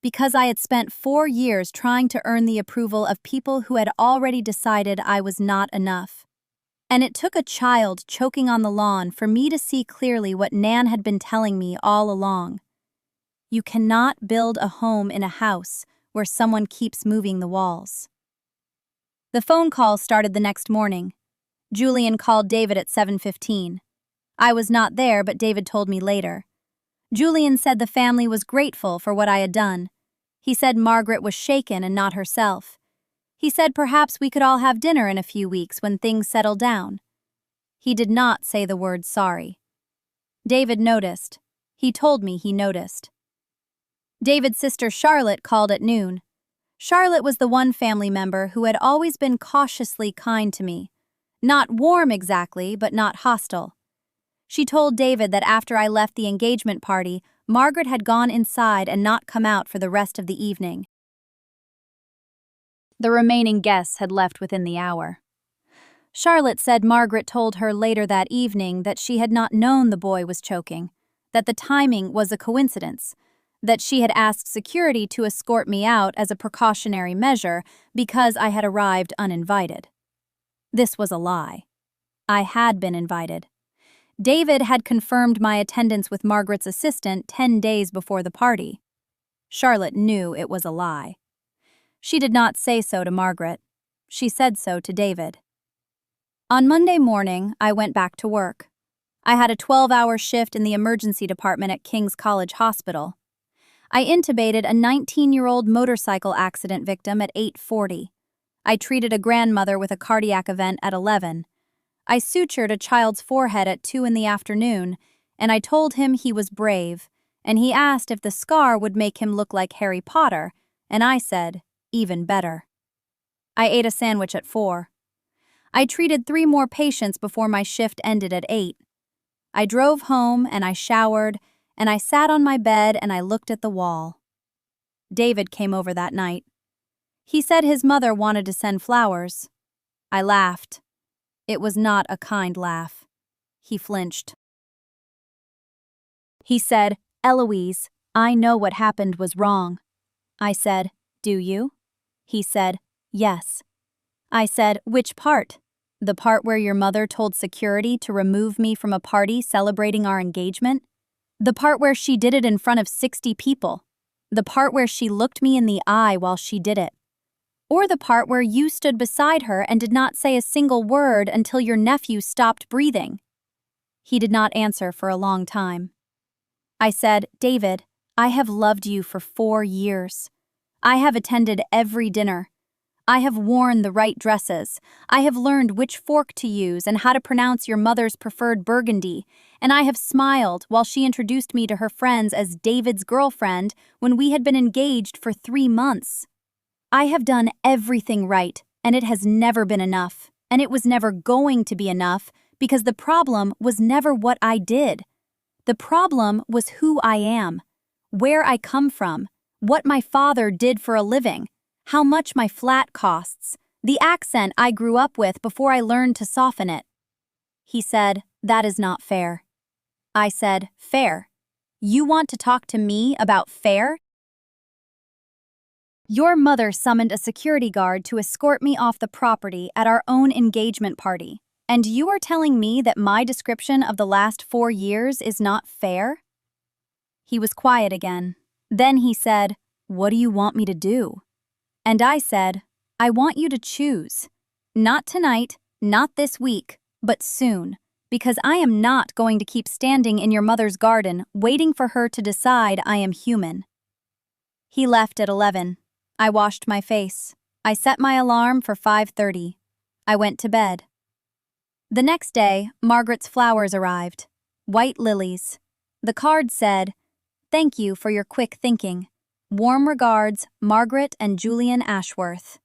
because I had spent 4 years trying to earn the approval of people who had already decided I was not enough. And it took a child choking on the lawn for me to see clearly what Nan had been telling me all along. You cannot build a home in a house where someone keeps moving the walls. The phone call started the next morning. Julian called David at 7:15. I was not there, but David told me later. Julian said the family was grateful for what I had done. He said Margaret was shaken and not herself. He said perhaps we could all have dinner in a few weeks when things settled down. He did not say the word sorry. David noticed. He told me he noticed. David's sister Charlotte called at noon. Charlotte was the one family member who had always been cautiously kind to me. Not warm exactly, but not hostile. She told David that after I left the engagement party, Margaret had gone inside and not come out for the rest of the evening. The remaining guests had left within the hour. Charlotte said Margaret told her later that evening that she had not known the boy was choking, that the timing was a coincidence, that she had asked security to escort me out as a precautionary measure because I had arrived uninvited. This was a lie. I had been invited. David had confirmed my attendance with Margaret's assistant 10 days before the party. Charlotte knew it was a lie. She did not say so to Margaret. She said so to David. On Monday morning, I went back to work. I had a 12-hour shift in the emergency department at King's College Hospital. I intubated a 19-year-old motorcycle accident victim at 8:40. I treated a grandmother with a cardiac event at 11. I sutured a child's forehead at 2 in the afternoon, and I told him he was brave, and he asked if the scar would make him look like Harry Potter, and I said, even better. I ate a sandwich at 4. I treated 3 more patients before my shift ended at 8. I drove home and I showered, and I sat on my bed and I looked at the wall. David came over that night. He said his mother wanted to send flowers. I laughed. It was not a kind laugh. He flinched. He said, "Eloise, I know what happened was wrong." I said, "Do you?" He said, "Yes." I said, "Which part? The part where your mother told security to remove me from a party celebrating our engagement? The part where she did it in front of 60 people? The part where she looked me in the eye while she did it? Or the part where you stood beside her and did not say a single word until your nephew stopped breathing?" He did not answer for a long time. I said, "David, I have loved you for 4 years. I have attended every dinner. I have worn the right dresses. I have learned which fork to use and how to pronounce your mother's preferred burgundy, and I have smiled while she introduced me to her friends as David's girlfriend when we had been engaged for 3 months. I have done everything right, and it has never been enough, and it was never going to be enough because the problem was never what I did. The problem was who I am, where I come from, what my father did for a living, how much my flat costs, the accent I grew up with before I learned to soften it." He said, "That is not fair." I said, "Fair? You want to talk to me about fair? Your mother summoned a security guard to escort me off the property at our own engagement party, and you are telling me that my description of the last 4 years is not fair?" He was quiet again. Then he said, "What do you want me to do?" And I said, "I want you to choose. Not tonight, not this week, but soon, because I am not going to keep standing in your mother's garden waiting for her to decide I am human." He left at 11. I washed my face. I set my alarm for 5:30. I went to bed. The next day, Margaret's flowers arrived. White lilies. The card said, "Thank you for your quick thinking. Warm regards, Margaret and Julian Ashworth."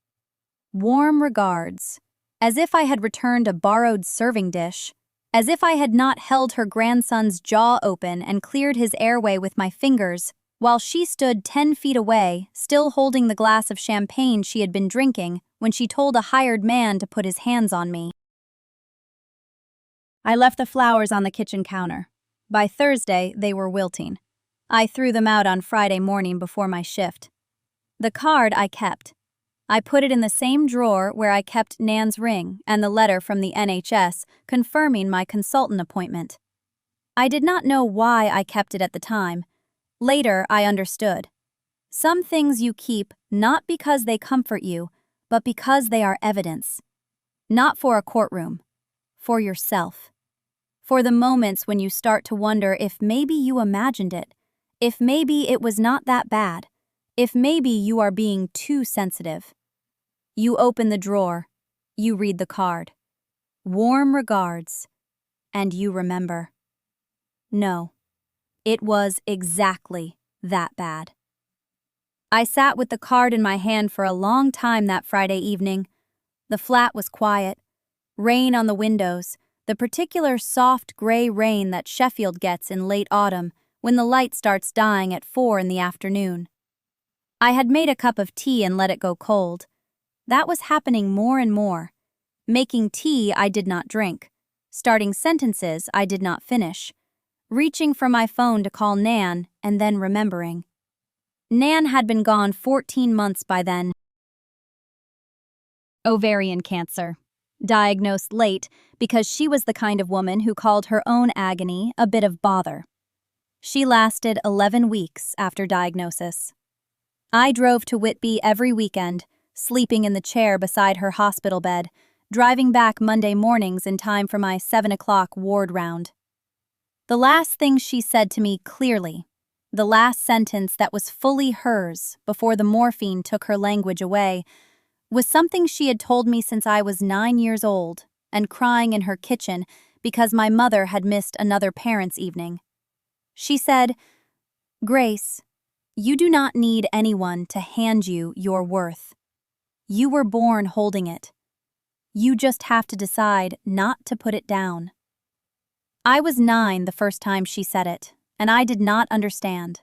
Warm regards. As if I had returned a borrowed serving dish. As if I had not held her grandson's jaw open and cleared his airway with my fingers, while she stood 10 feet away, still holding the glass of champagne she had been drinking when she told a hired man to put his hands on me. I left the flowers on the kitchen counter. By Thursday, they were wilting. I threw them out on Friday morning before my shift. The card I kept. I put it in the same drawer where I kept Nan's ring and the letter from the NHS confirming my consultant appointment. I did not know why I kept it at the time. Later, I understood. Some things you keep not because they comfort you, but because they are evidence. Not for a courtroom. For yourself. For the moments when you start to wonder if maybe you imagined it, if maybe it was not that bad, if maybe you are being too sensitive. You open the drawer, you read the card. Warm regards, and you remember. No, it was exactly that bad. I sat with the card in my hand for a long time that Friday evening. The flat was quiet. Rain on the windows, the particular soft gray rain that Sheffield gets in late autumn when the light starts dying at 4 in the afternoon. I had made a cup of tea and let it go cold. That was happening more and more. Making tea I did not drink. Starting sentences I did not finish. Reaching for my phone to call Nan and then remembering. Nan had been gone 14 months by then. Ovarian cancer. Diagnosed late because she was the kind of woman who called her own agony a bit of bother. She lasted 11 weeks after diagnosis. I drove to Whitby every weekend, sleeping in the chair beside her hospital bed, driving back Monday mornings in time for my 7 o'clock ward round. The last thing she said to me clearly, the last sentence that was fully hers before the morphine took her language away, was something she had told me since I was 9 years old and crying in her kitchen because my mother had missed another parents' evening. She said, "Grace, you do not need anyone to hand you your worth. You were born holding it. You just have to decide not to put it down." I was 9 the first time she said it, and I did not understand.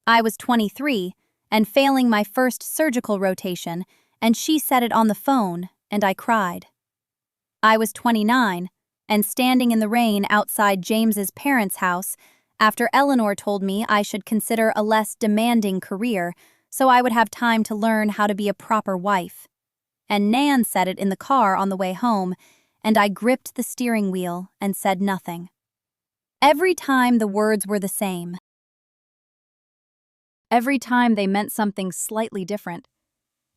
I was 23 and failing my first surgical rotation, and she said it on the phone, and I cried. I was 29 and standing in the rain outside James's parents' house after Eleanor told me I should consider a less demanding career so I would have time to learn how to be a proper wife. And Nan said it in the car on the way home, and I gripped the steering wheel and said nothing. Every time the words were the same. Every time they meant something slightly different.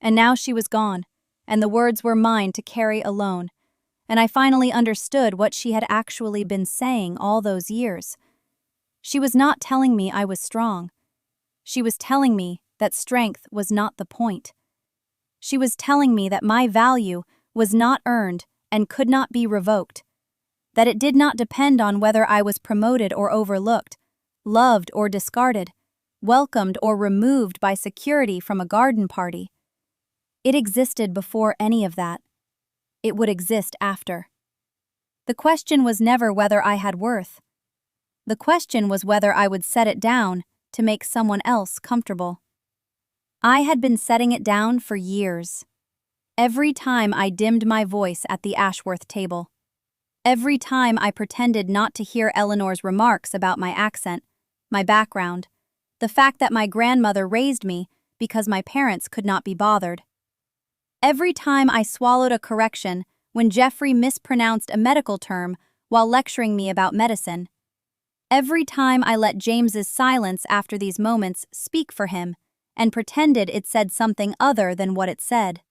And now she was gone, and the words were mine to carry alone, and I finally understood what she had actually been saying all those years. She was not telling me I was strong. She was telling me that strength was not the point. She was telling me that my value was not earned and could not be revoked, that it did not depend on whether I was promoted or overlooked, loved or discarded, welcomed or removed by security from a garden party. It existed before any of that. It would exist after. The question was never whether I had worth. The question was whether I would set it down to make someone else comfortable. I had been setting it down for years. Every time I dimmed my voice at the Ashworth table. Every time I pretended not to hear Eleanor's remarks about my accent, my background, the fact that my grandmother raised me because my parents could not be bothered. Every time I swallowed a correction when Jeffrey mispronounced a medical term while lecturing me about medicine. Every time I let James's silence after these moments speak for him and pretended it said something other than what it said.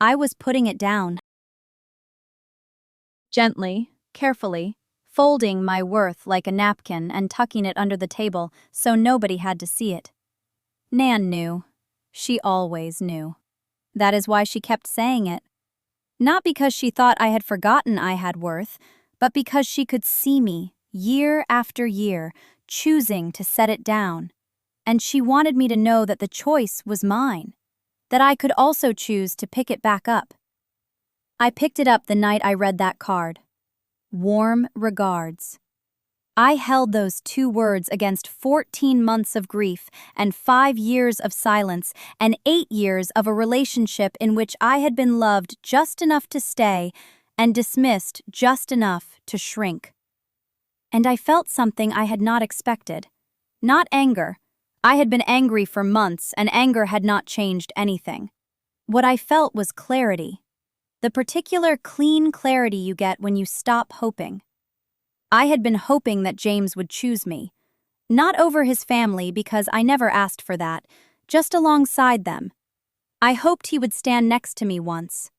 I was putting it down. Gently, carefully, folding my worth like a napkin and tucking it under the table so nobody had to see it. Nan knew. She always knew. That is why she kept saying it. Not because she thought I had forgotten I had worth, but because she could see me, year after year, choosing to set it down. And she wanted me to know that the choice was mine, that I could also choose to pick it back up. I picked it up the night I read that card. Warm regards. I held those 2 words against 14 months of grief and 5 years of silence and 8 years of a relationship in which I had been loved just enough to stay and dismissed just enough to shrink. And I felt something I had not expected. Not anger. I had been angry for months and anger had not changed anything. What I felt was clarity. The particular clean clarity you get when you stop hoping. I had been hoping that James would choose me. Not over his family because I never asked for that, just alongside them. I hoped he would stand next to me once.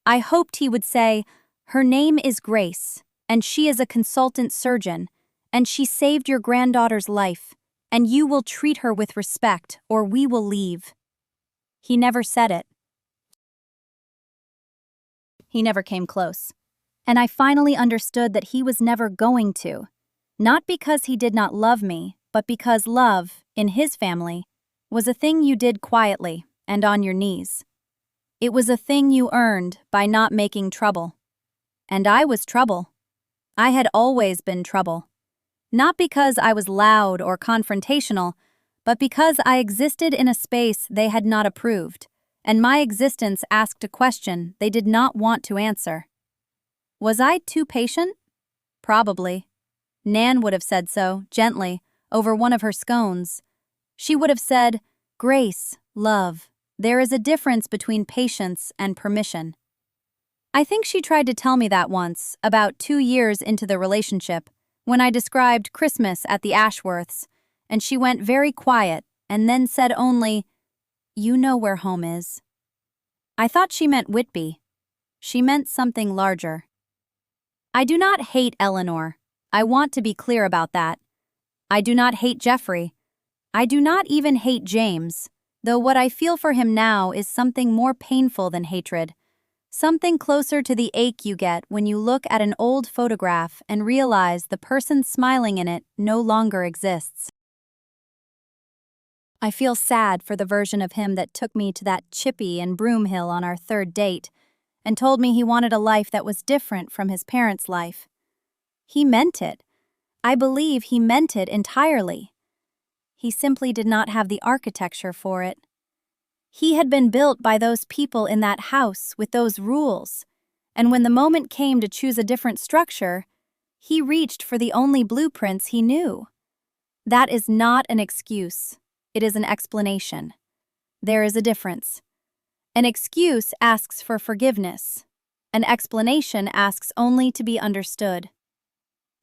I hoped he would say, "Her name is Grace, and she is a consultant surgeon, and she saved your granddaughter's life, and you will treat her with respect or we will leave." He never said it. He never came close. And I finally understood that he was never going to. Not because he did not love me, but because love, in his family, was a thing you did quietly and on your knees. It was a thing you earned by not making trouble. And I was trouble. I had always been trouble. Not because I was loud or confrontational, but because I existed in a space they had not approved, and my existence asked a question they did not want to answer. Was I too patient? Probably. Nan would have said so, gently, over one of her scones. She would have said, "Grace, love, there is a difference between patience and permission." I think she tried to tell me that once, about 2 years into the relationship, when I described Christmas at the Ashworths, and she went very quiet and then said only, "You know where home is." I thought she meant Whitby. She meant something larger. I do not hate Eleanor. I want to be clear about that. I do not hate Jeffrey. I do not even hate James, though what I feel for him now is something more painful than hatred. Something closer to the ache you get when you look at an old photograph and realize the person smiling in it no longer exists. I feel sad for the version of him that took me to that chippy in Broomhill on our third date and told me he wanted a life that was different from his parents' life. He meant it. I believe he meant it entirely. He simply did not have the architecture for it. He had been built by those people in that house with those rules, and when the moment came to choose a different structure, he reached for the only blueprints he knew. That is not an excuse. It is an explanation. There is a difference. An excuse asks for forgiveness. An explanation asks only to be understood.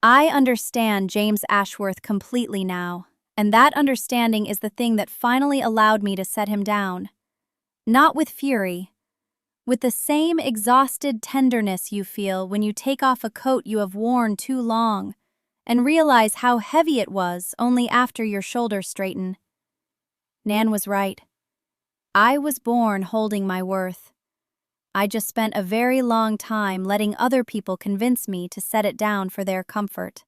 I understand James Ashworth completely now, and that understanding is the thing that finally allowed me to set him down. Not with fury, with the same exhausted tenderness you feel when you take off a coat you have worn too long and realize how heavy it was only after your shoulders straighten. Nan was right. I was born holding my worth. I just spent a very long time letting other people convince me to set it down for their comfort.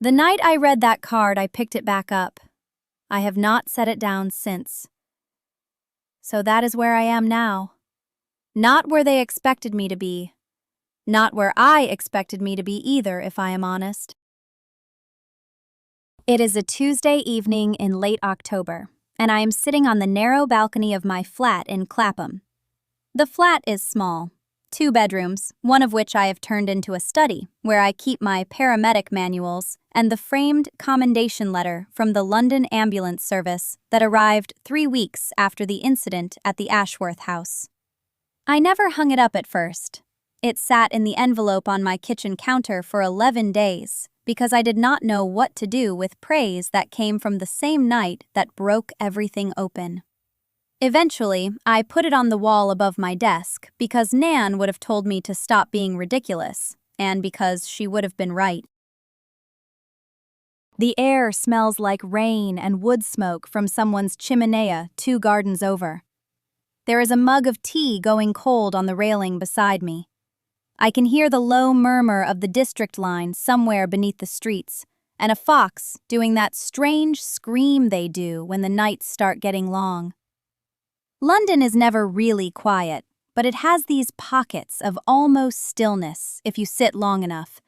The night I read that card, I picked it back up. I have not set it down since. So that is where I am now. Not where they expected me to be. Not where I expected me to be either, if I am honest. It is a Tuesday evening in late October, and I am sitting on the narrow balcony of my flat in Clapham. The flat is small, 2 bedrooms, one of which I have turned into a study, where I keep my paramedic manuals and the framed commendation letter from the London Ambulance Service that arrived 3 weeks after the incident at the Ashworth house. I never hung it up at first. It sat in the envelope on my kitchen counter for 11 days because I did not know what to do with praise that came from the same night that broke everything open. Eventually, I put it on the wall above my desk because Nan would have told me to stop being ridiculous, and because she would have been right. The air smells like rain and wood smoke from someone's chimenea 2 gardens over. There is a mug of tea going cold on the railing beside me. I can hear the low murmur of the district line somewhere beneath the streets, and a fox doing that strange scream they do when the nights start getting long. London is never really quiet, but it has these pockets of almost stillness if you sit long enough,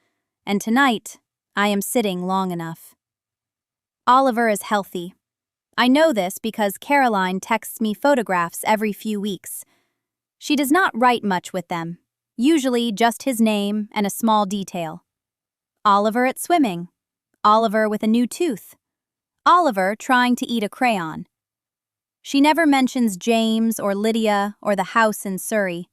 and tonight, I am sitting long enough. Oliver is healthy. I know this because Caroline texts me photographs every few weeks. She does not write much with them, usually just his name and a small detail. Oliver at swimming. Oliver with a new tooth. Oliver trying to eat a crayon. She never mentions James or Lydia or the house in Surrey.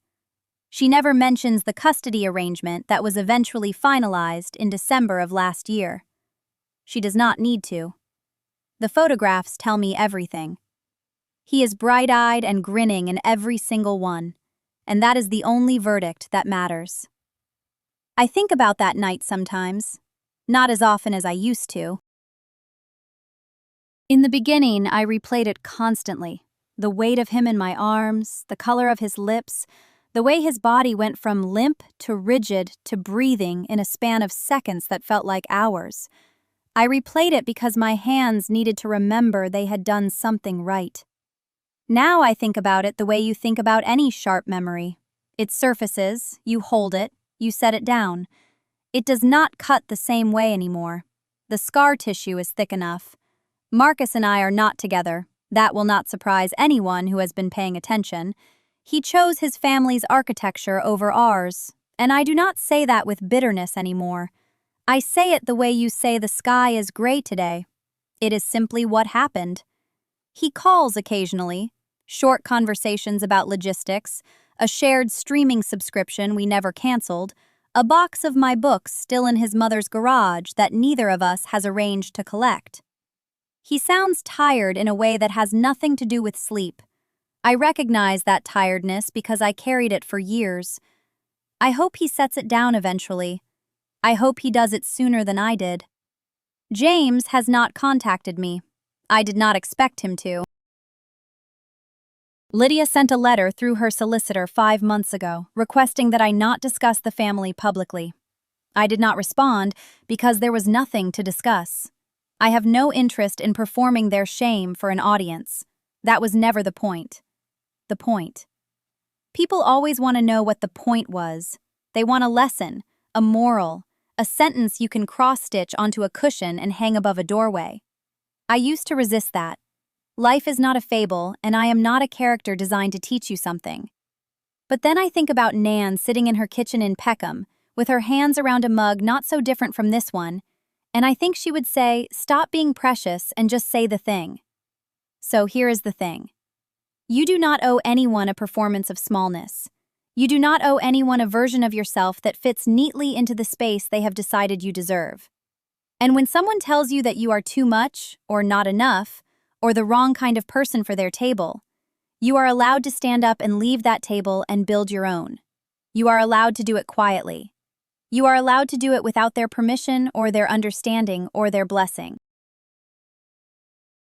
She never mentions the custody arrangement that was eventually finalized in December of last year. She does not need to. The photographs tell me everything. He is bright-eyed and grinning in every single one, and that is the only verdict that matters. I think about that night sometimes, not as often as I used to. In the beginning, I replayed it constantly. The weight of him in my arms, the color of his lips, the way his body went from limp to rigid to breathing in a span of seconds that felt like hours. I replayed it because my hands needed to remember they had done something right. Now I think about it the way you think about any sharp memory. It surfaces, you hold it, you set it down. It does not cut the same way anymore. The scar tissue is thick enough. Marcus and I are not together. That will not surprise anyone who has been paying attention. He chose his family's architecture over ours, and I do not say that with bitterness anymore. I say it the way you say the sky is gray today. It is simply what happened. He calls occasionally, short conversations about logistics, a shared streaming subscription we never canceled, a box of my books still in his mother's garage that neither of us has arranged to collect. He sounds tired in a way that has nothing to do with sleep. I recognize that tiredness because I carried it for years. I hope he sets it down eventually. I hope he does it sooner than I did. James has not contacted me. I did not expect him to. Lydia sent a letter through her solicitor 5 months ago, requesting that I not discuss the family publicly. I did not respond because there was nothing to discuss. I have no interest in performing their shame for an audience. That was never the point. The point. People always want to know what the point was. They want a lesson, a moral, a sentence you can cross-stitch onto a cushion and hang above a doorway. I used to resist that. Life is not a fable, and I am not a character designed to teach you something. But then I think about Nan sitting in her kitchen in Peckham, with her hands around a mug not so different from this one, and I think she would say, "Stop being precious and just say the thing." So here is the thing. You do not owe anyone a performance of smallness. You do not owe anyone a version of yourself that fits neatly into the space they have decided you deserve. And when someone tells you that you are too much, or not enough, or the wrong kind of person for their table, you are allowed to stand up and leave that table and build your own. You are allowed to do it quietly. You are allowed to do it without their permission or their understanding or their blessing.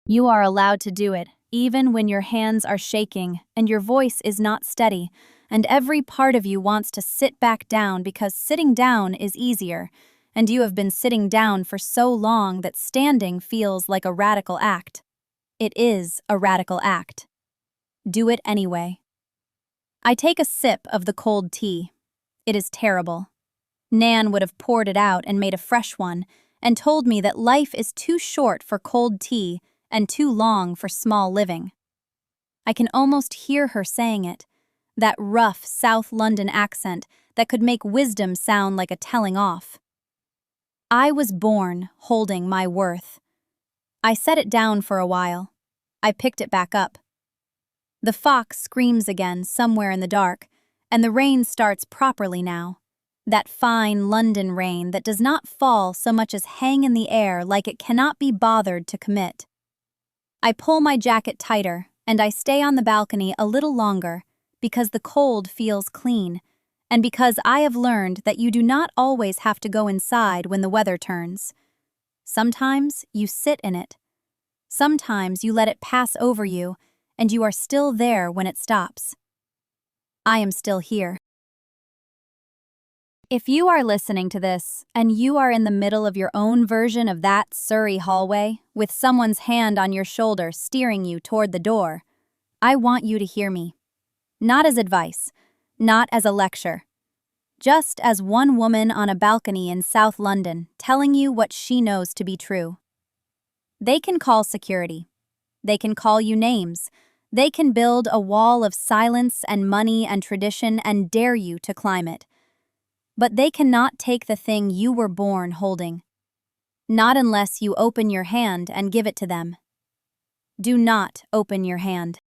You are allowed to do it, even when your hands are shaking and your voice is not steady, and every part of you wants to sit back down because sitting down is easier, and you have been sitting down for so long that standing feels like a radical act. It is a radical act. Do it anyway. I take a sip of the cold tea. It is terrible. Nan would have poured it out and made a fresh one, and told me that life is too short for cold tea and too long for small living. I can almost hear her saying it, that rough South London accent that could make wisdom sound like a telling off. I was born holding my worth. I set it down for a while. I picked it back up. The fox screams again somewhere in the dark, and the rain starts properly now. That fine London rain that does not fall so much as hang in the air like it cannot be bothered to commit. I pull my jacket tighter, and I stay on the balcony a little longer because the cold feels clean, and because I have learned that you do not always have to go inside when the weather turns. Sometimes you sit in it. Sometimes you let it pass over you, and you are still there when it stops. I am still here. If you are listening to this, and you are in the middle of your own version of that Surrey hallway, with someone's hand on your shoulder steering you toward the door, I want you to hear me. Not as advice, not as a lecture. Just as one woman on a balcony in South London telling you what she knows to be true. They can call security. They can call you names. They can build a wall of silence and money and tradition and dare you to climb it. But they cannot take the thing you were born holding. Not unless you open your hand and give it to them. Do not open your hand.